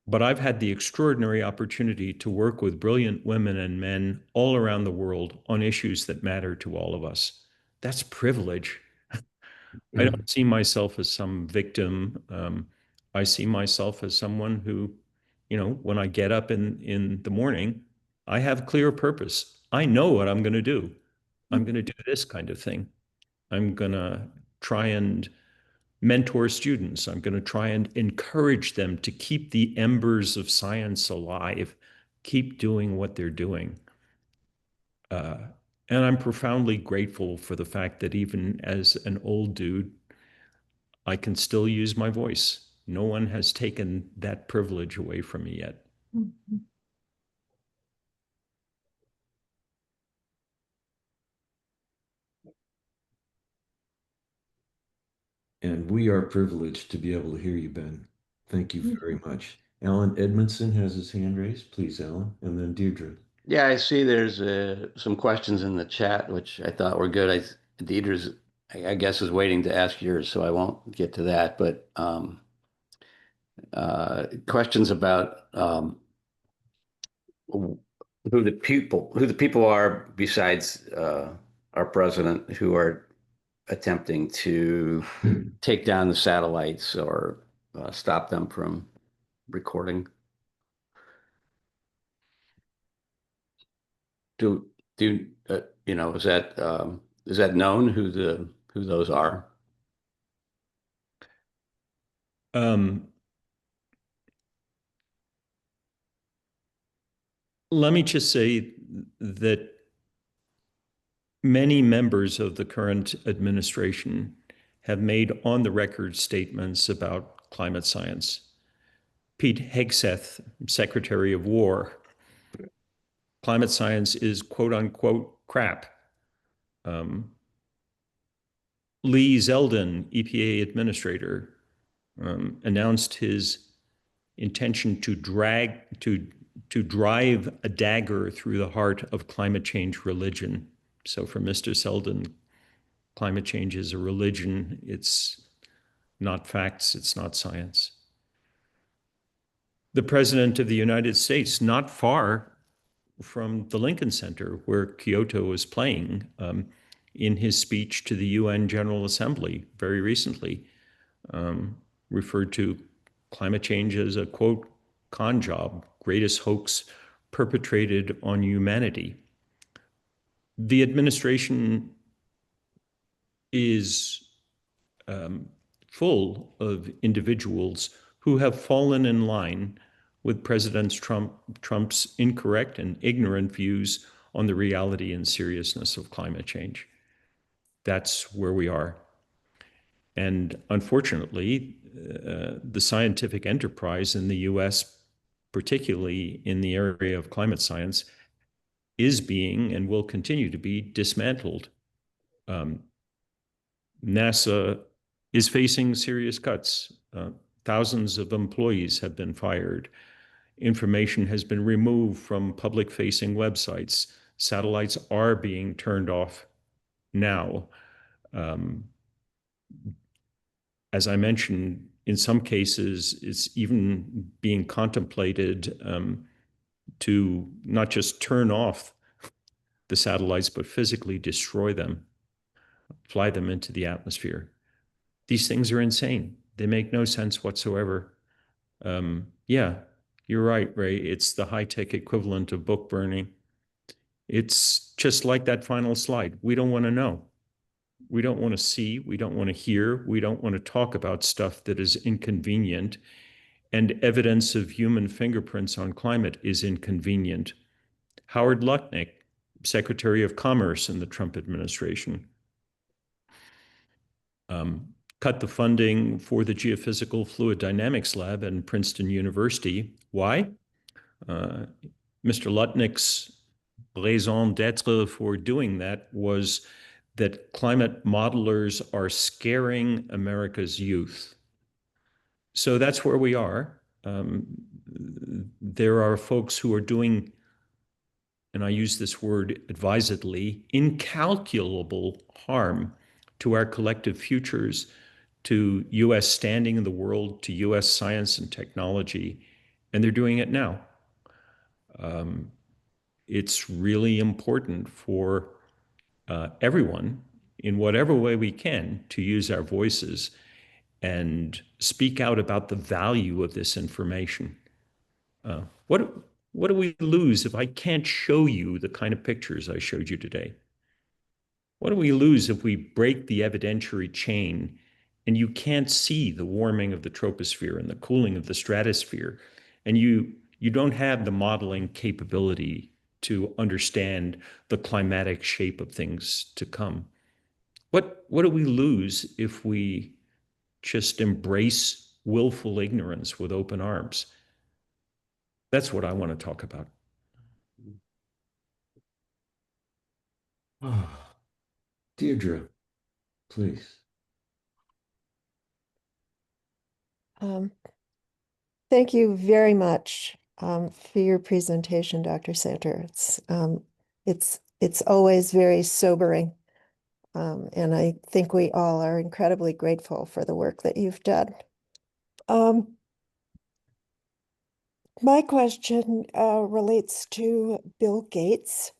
But I've had the extraordinary opportunity to work with brilliant women and men all around the world on issues that matter to all of us. That's privilege. I don't see myself as some victim. I see myself as someone who, when I get up in the morning, I have clear purpose. I know what I'm going to do. I'm going to do this kind of thing. I'm going to try and mentor students. I'm going to try and encourage them to keep the embers of science alive, keep doing what they're doing. And I'm profoundly grateful for the fact that even as an old dude, I can still use my voice. No one has taken that privilege away from me yet. And we are privileged to be able to hear you, Ben. Thank you very much. Alan Edmondson has his hand raised. Please, Alan, and then Deirdre. Yeah, I see there's some questions in the chat, which I thought were good. Deidre's, I guess, is waiting to ask yours, so I won't get to that. But questions about who the people are besides our president who are attempting to take down the satellites or stop them from recording. Do you know, is that known who those are? Let me just say that many members of the current administration have made on the record statements about climate science. Pete Hegseth, Secretary of War, climate science is quote unquote crap. Lee Zeldin, EPA administrator, announced his intention to drive a dagger through the heart of climate change religion. So for Mr. Zeldin, climate change is a religion. It's not facts. It's not science. The President of the United States, not far from the Lincoln Center, where Kyoto was playing, in his speech to the UN General Assembly very recently, referred to climate change as a, quote, con job, greatest hoax perpetrated on humanity. The administration is full of individuals who have fallen in line with President Trump's incorrect and ignorant views on the reality and seriousness of climate change. That's where we are. And unfortunately, the scientific enterprise in the US, particularly in the area of climate science, is being and will continue to be dismantled. NASA is facing serious cuts. Thousands of employees have been fired. Information has been removed from public-facing websites. Satellites are being turned off now. As I mentioned, in some cases, it's even being contemplated to not just turn off the satellites, but physically destroy them, fly them into the atmosphere. These things are insane. They make no sense whatsoever. Yeah, you're right, Ray. It's the high-tech equivalent of book burning. It's just like that final slide. We don't want to know. We don't want to see. We don't want to hear. We don't want to talk about stuff that is inconvenient. And evidence of human fingerprints on climate is inconvenient. Howard Lutnick, Secretary of Commerce in the Trump administration, cut the funding for the Geophysical Fluid Dynamics Lab in Princeton University. Why? Mr. Lutnick's raison d'etre for doing that was that climate modelers are scaring America's youth. So that's where we are. There are folks who are doing, and I use this word advisedly, incalculable harm to our collective futures, to US standing in the world, to US science and technology, and they're doing it now. It's really important for everyone, in whatever way we can, to use our voices and speak out about the value of this information. What do we lose if I can't show you the kind of pictures I showed you today? What do we lose if we break the evidentiary chain and you can't see the warming of the troposphere and the cooling of the stratosphere, and you don't have the modeling capability to understand the climatic shape of things to come. What do we lose if we just embrace willful ignorance with open arms? That's what I want to talk about. Deirdre, please. Thank you very much for your presentation, Dr. Santer. It's always very sobering, and I think we all are incredibly grateful for the work that you've done. My question relates to Bill Gates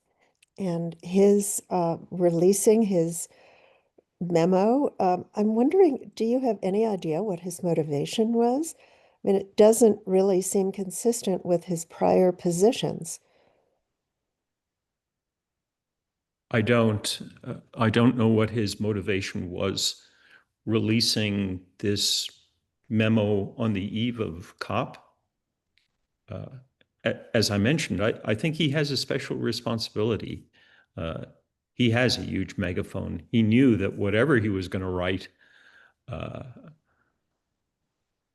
and his releasing his memo. I'm wondering, do you have any idea what his motivation was? I mean, it doesn't really seem consistent with his prior positions. I don't know what his motivation was releasing this memo on the eve of COP. As I mentioned, I think he has a special responsibility. He has a huge megaphone. He knew that whatever he was going to write,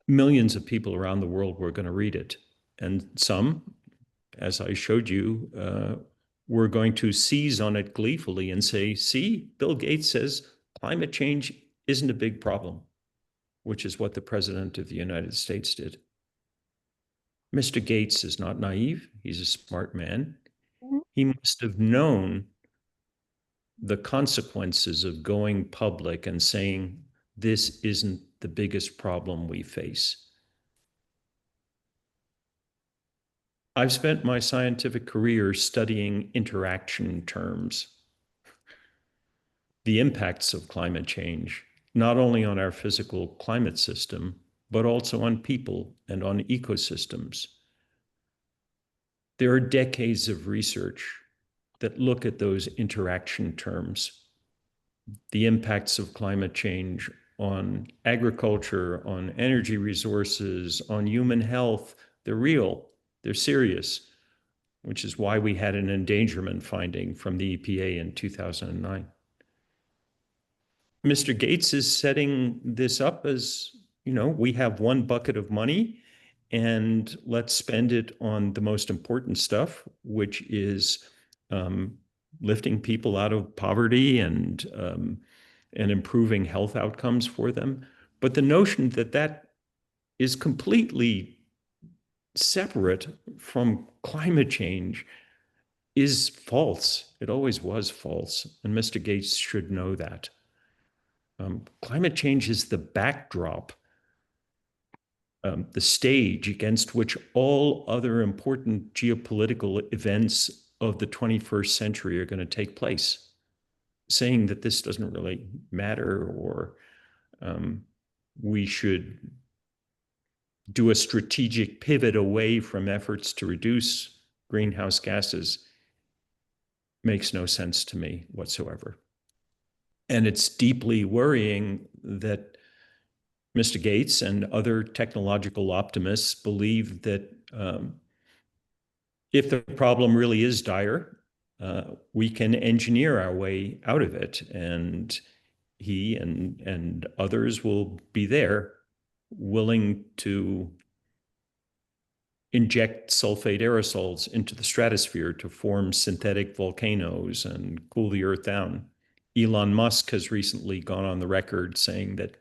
millions of people around the world were going to read it. And some, as I showed you, were going to seize on it gleefully and say, see, Bill Gates says climate change isn't a big problem, which is what the President of the United States did. Mr. Gates is not naive. He's a smart man. He must have known the consequences of going public and saying, this isn't the biggest problem we face. I've spent my scientific career studying interaction terms, the impacts of climate change, not only on our physical climate system, but also on people and on ecosystems. There are decades of research that look at those interaction terms, the impacts of climate change on agriculture, on energy resources, on human health. They're real, they're serious, which is why we had an endangerment finding from the EPA in 2009. Mr. Gates is setting this up as, we have one bucket of money and let's spend it on the most important stuff, which is lifting people out of poverty and improving health outcomes for them. But the notion that that is completely separate from climate change is false. It always was false. And Mr. Gates should know that. Climate change is the backdrop, the stage against which all other important geopolitical events of the 21st century are going to take place. Saying that this doesn't really matter, or we should do a strategic pivot away from efforts to reduce greenhouse gases, makes no sense to me whatsoever. And it's deeply worrying that Mr. Gates and other technological optimists believe that if the problem really is dire, we can engineer our way out of it. And he and others will be there willing to inject sulfate aerosols into the stratosphere to form synthetic volcanoes and cool the earth down. Elon Musk has recently gone on the record saying that,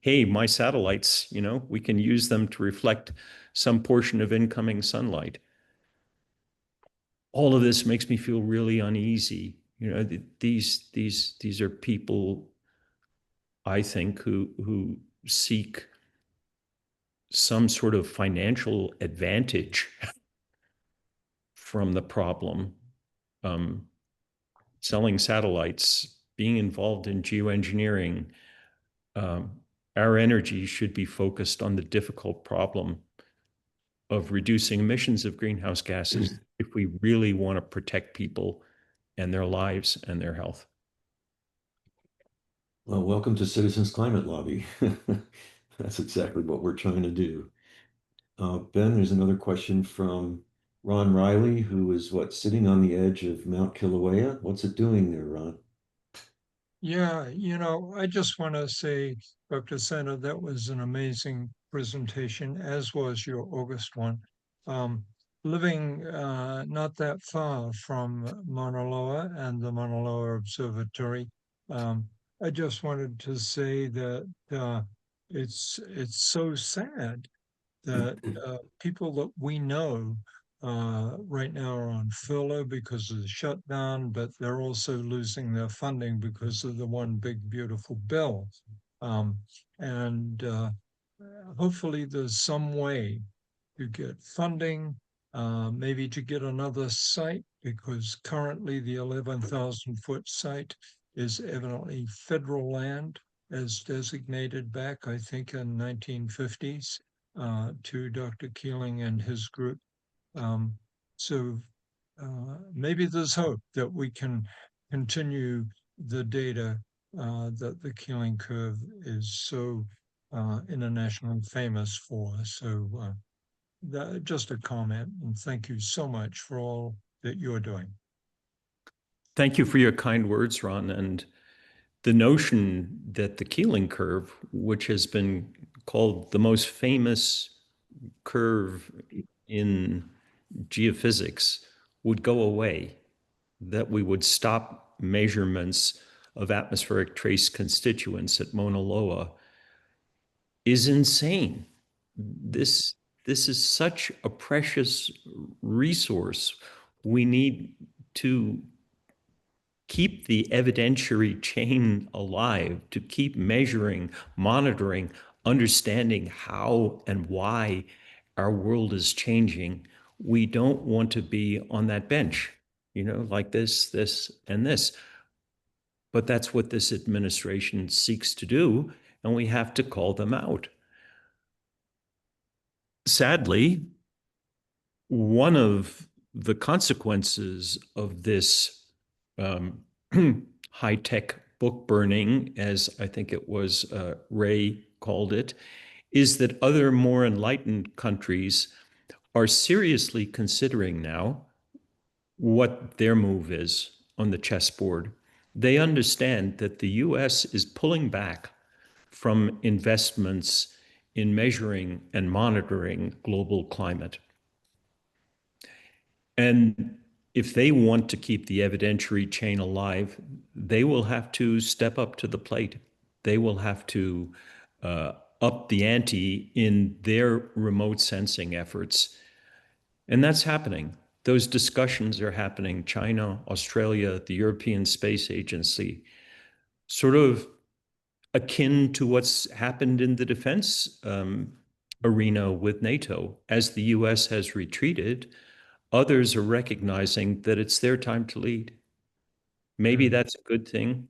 hey, my satellites, we can use them to reflect some portion of incoming sunlight. All of this makes me feel really uneasy. These are people, I think, who seek some sort of financial advantage from the problem. Selling satellites, being involved in geoengineering. Our energy should be focused on the difficult problem of reducing emissions of greenhouse gases if we really want to protect people and their lives and their health. Well, welcome to Citizens Climate Lobby. That's exactly what we're trying to do. Ben, there's another question from Ron Riley, who is sitting on the edge of Mount Kilauea. What's it doing there, Ron? Yeah, I just want to say, Dr. Santer, that was an amazing presentation, as was your August one. Living not that far from Mauna Loa and the Mauna Loa Observatory, I just wanted to say that it's so sad that people that we know right now are on furlough because of the shutdown, but they're also losing their funding because of the one big beautiful bill. And hopefully there's some way to get funding, maybe to get another site, because currently the 11,000-foot site is evidently federal land as designated back, I think, in 1950s to Dr. Keeling and his group. So maybe there's hope that we can continue the data that the Keeling curve is so internationally famous for. So just a comment, and thank you so much for all that you're doing. Thank you for your kind words, Ron. And the notion that the Keeling curve, which has been called the most famous curve in geophysics, would go away, that we would stop measurements of atmospheric trace constituents at Mauna Loa, is insane. This is such a precious resource. We need to keep the evidentiary chain alive, to keep measuring, monitoring, understanding how and why our world is changing. We don't want to be on that bench, like this, and this. But that's what this administration seeks to do, and we have to call them out. Sadly, one of the consequences of this high-tech book burning, as I think it was Ray called it, is that other more enlightened countries are seriously considering now what their move is on the chessboard. They understand that the US is pulling back from investments in measuring and monitoring global climate. And if they want to keep the evidentiary chain alive, they will have to step up to the plate. They will have to up the ante in their remote sensing efforts. And that's happening. Those discussions are happening. China, Australia, the European Space Agency, sort of akin to what's happened in the defense arena with NATO. As the US has retreated, others are recognizing that it's their time to lead. Maybe that's a good thing,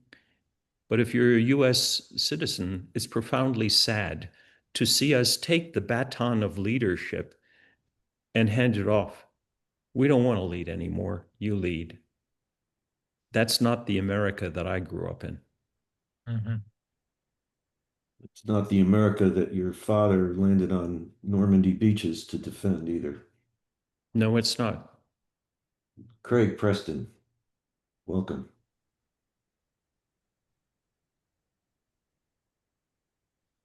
but if you're a US citizen, it's profoundly sad to see us take the baton of leadership and hand it off. We don't want to lead anymore. You lead. That's not the America that I grew up in. Mm-hmm. It's not the America that your father landed on Normandy beaches to defend either. No, it's not. Craig Preston, welcome.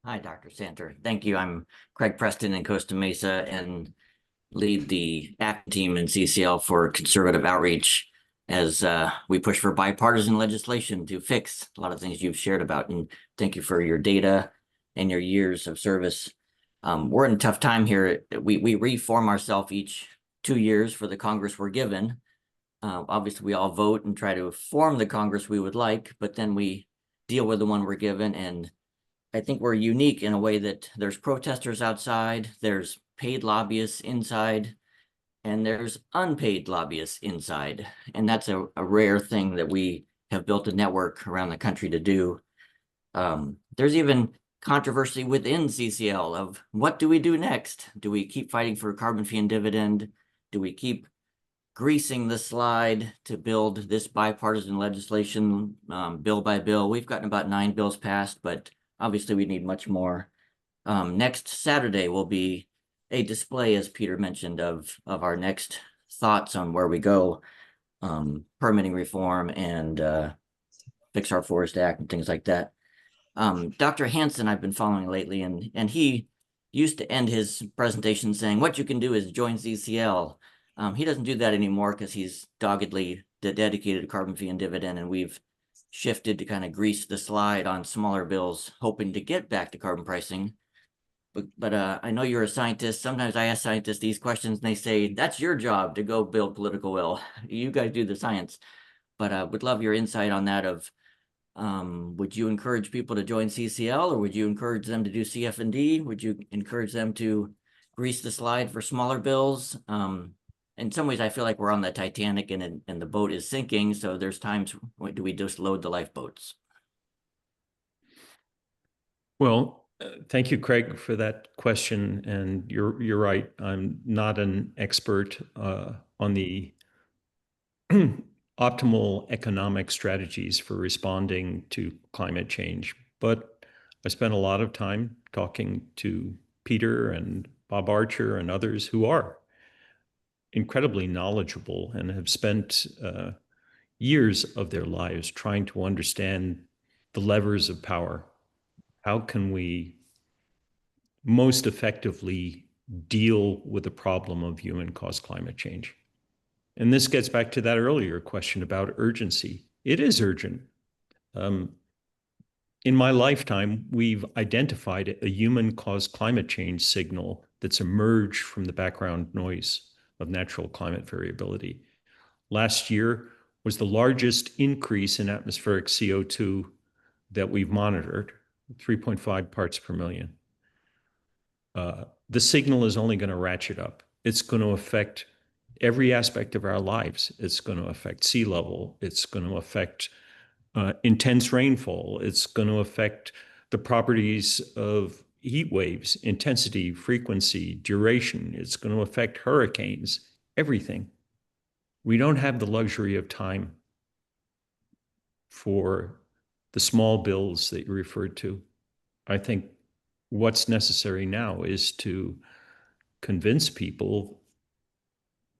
Hi, Dr. Santer. Thank you. I'm Craig Preston in Costa Mesa and lead the action team in CCL for conservative outreach as we push for bipartisan legislation to fix a lot of things you've shared about. And thank you for your data and your years of service. We're in a tough time here. We reform ourselves each 2 years for the Congress we're given. Obviously, we all vote and try to form the Congress we would like, but then we deal with the one we're given. And I think we're unique in a way that there's protesters outside, there's paid lobbyists inside, and there's unpaid lobbyists inside. And that's a rare thing that we have built a network around the country to do. There's even controversy within CCL of what do we do next? Do we keep fighting for a carbon fee and dividend? Do we keep greasing the slide to build this bipartisan legislation bill by bill? We've gotten about 9 bills passed, but obviously we need much more. Next Saturday will be a display, as Peter mentioned, of our next thoughts on where we go, permitting reform and Fix Our Forest Act and things like that. Dr. Hansen, I've been following lately, and he used to end his presentation saying, what you can do is join CCL. He doesn't do that anymore because he's doggedly dedicated to carbon fee and dividend, and we've shifted to kind of grease the slide on smaller bills, hoping to get back to carbon pricing. But I know you're a scientist. Sometimes I ask scientists these questions and they say, that's your job to go build political will. You guys do the science. But would love your insight on that of, would you encourage people to join CCL, or would you encourage them to do CF&D? Would you encourage them to grease the slide for smaller bills? In some ways, I feel like we're on the Titanic and the boat is sinking. So there's times when do we just load the lifeboats? Well, thank you, Craig, for that question. And you're right. I'm not an expert on the optimal economic strategies for responding to climate change, but I spent a lot of time talking to Peter and Bob Archer and others who are incredibly knowledgeable and have spent years of their lives trying to understand the levers of power. How can we most effectively deal with the problem of human-caused climate change? And this gets back to that earlier question about urgency. It is urgent. In my lifetime, we've identified a human-caused climate change signal that's emerged from the background noise of natural climate variability. Last year was the largest increase in atmospheric CO2 that we've monitored, 3.5 parts per million. The signal is only going to ratchet up. It's going to affect every aspect of our lives. It's going to affect sea level. It's going to affect intense rainfall. It's going to affect the properties of heat waves, intensity, frequency, duration. It's going to affect hurricanes, everything. We don't have the luxury of time for the small bills that you referred to. I think what's necessary now is to convince people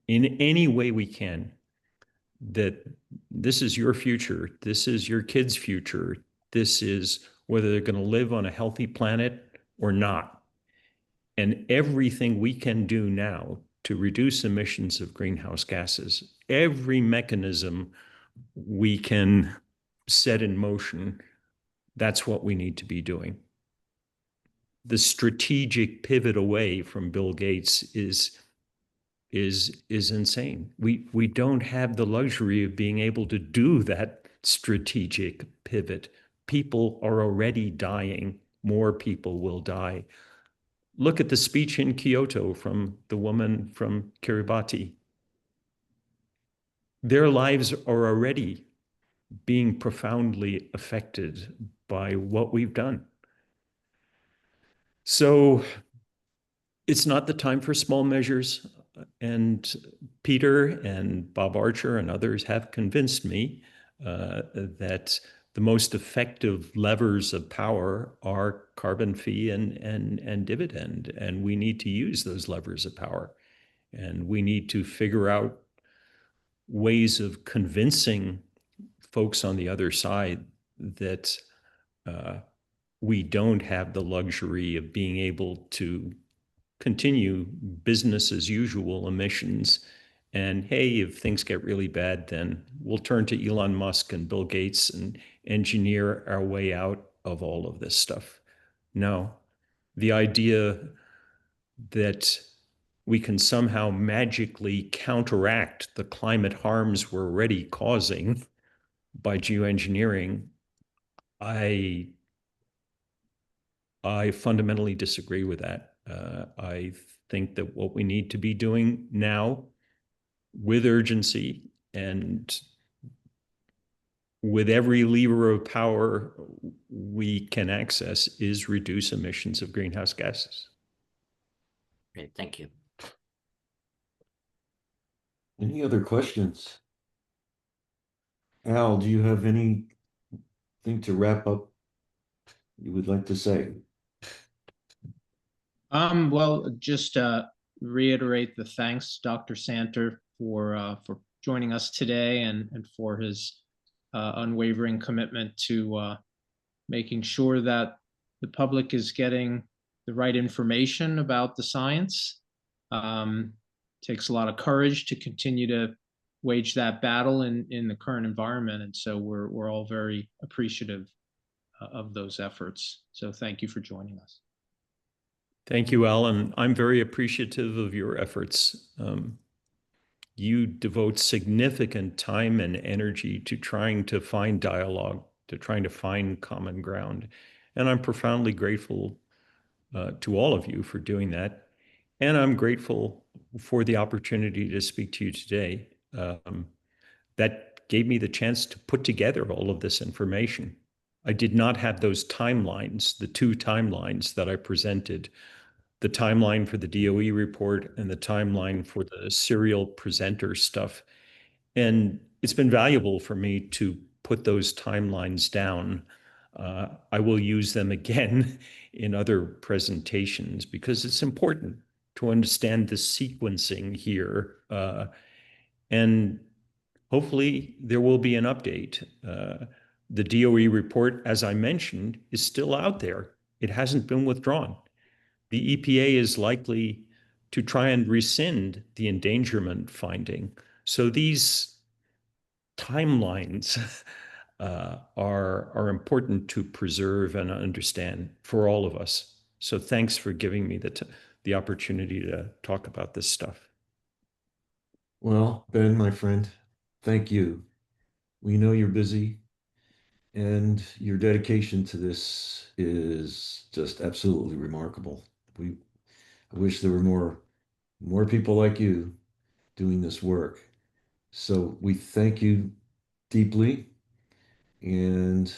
in any way we can that this is your future, this is your kids' future, this is whether they're going to live on a healthy planet or not. And everything we can do now to reduce emissions of greenhouse gases, every mechanism we can set in motion, that's what we need to be doing. The strategic pivot away from Bill Gates is insane. We don't have the luxury of being able to do that strategic pivot. People are already dying. More people will die. Look at the speech in Kyoto from the woman from Kiribati. Their lives are already being profoundly affected by what we've done. So it's not the time for small measures. And Peter and Bob Archer and others have convinced me that the most effective levers of power are carbon fee and dividend. And we need to use those levers of power. And we need to figure out ways of convincing folks on the other side that we don't have the luxury of being able to continue business as usual emissions. And hey, if things get really bad, then we'll turn to Elon Musk and Bill Gates and engineer our way out of all of this stuff. No, the idea that we can somehow magically counteract the climate harms we're already causing by geoengineering, I fundamentally disagree with that. I think that what we need to be doing now with urgency and with every lever of power we can access is reduce emissions of greenhouse gases. Great, thank you. Any other questions? Al, do you have anything to wrap up you would like to say? Well, just reiterate the thanks, Dr. Santer, for joining us today and for his unwavering commitment to making sure that the public is getting the right information about the science. Takes a lot of courage to continue to wage that battle in the current environment, and so we're all very appreciative of those efforts. So thank you for joining us. Thank you, Alan. I'm very appreciative of your efforts. You devote significant time and energy to trying to find dialogue, to trying to find common ground. And I'm profoundly grateful to all of you for doing that. And I'm grateful for the opportunity to speak to you today. That gave me the chance to put together all of this information. I did not have those timelines, the two timelines that I presented, the timeline for the DOE report and the timeline for the serial presenter stuff. And it's been valuable for me to put those timelines down. I will use them again in other presentations because it's important to understand the sequencing here. And hopefully there will be an update. The DOE report, as I mentioned, is still out there. It hasn't been withdrawn. The EPA is likely to try and rescind the endangerment finding. So these timelines are important to preserve and understand for all of us. So thanks for giving me the opportunity to talk about this stuff. Well, Ben, my friend, thank you. We know you're busy, and your dedication to this is just absolutely remarkable. I wish there were more people like you doing this work. So we thank you deeply, and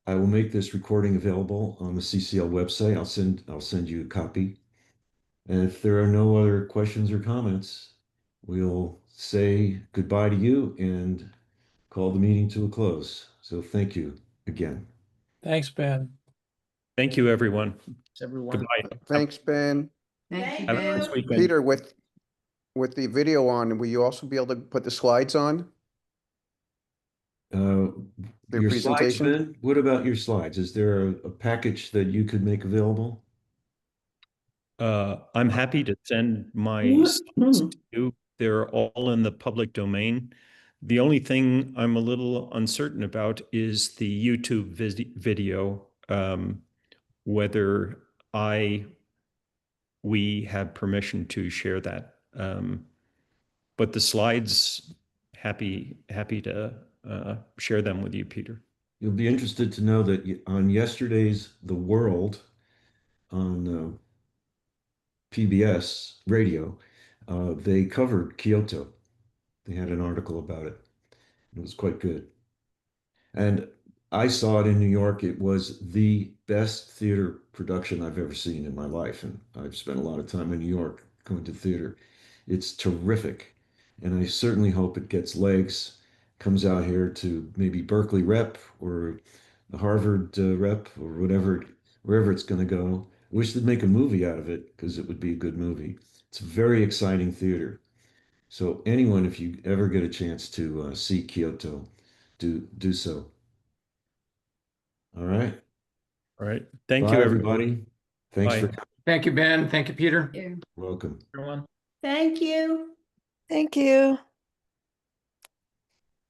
I will make this recording available on the CCL website. I'll send you a copy. And if there are no other questions or comments, we'll say goodbye to you and call the meeting to a close. So thank you again. Thanks, Ben. Thank you, everyone. Everyone. Goodbye. Thanks, Ben. Thank you, Have a Ben. nice weekend. Peter, with the video on, will you also be able to put the slides on? The your presentation? slides, Ben? What about your slides? Is there a package that you could make available? I'm happy to send my slides to you. They're all in the public domain. The only thing I'm a little uncertain about is the YouTube video, whether we have permission to share that. But the slides, happy to share them with you, Peter. You'll be interested to know that on yesterday's The World on PBS radio, they covered Kyoto. They had an article about it. It was quite good. And I saw it in New York. It was the best theater production I've ever seen in my life. And I've spent a lot of time in New York going to theater. It's terrific. And I certainly hope it gets legs, comes out here to maybe Berkeley rep or the Harvard rep or wherever it's going to go. I wish they'd make a movie out of it because it would be a good movie. It's a very exciting theater. So anyone, if you ever get a chance to see Kyoto, do so. All right. All right. Thank Bye, you, everybody. Thanks Bye. for coming. Thank you, Ben. Thank you, Peter. Yeah. Welcome. Everyone. Thank you. Thank you.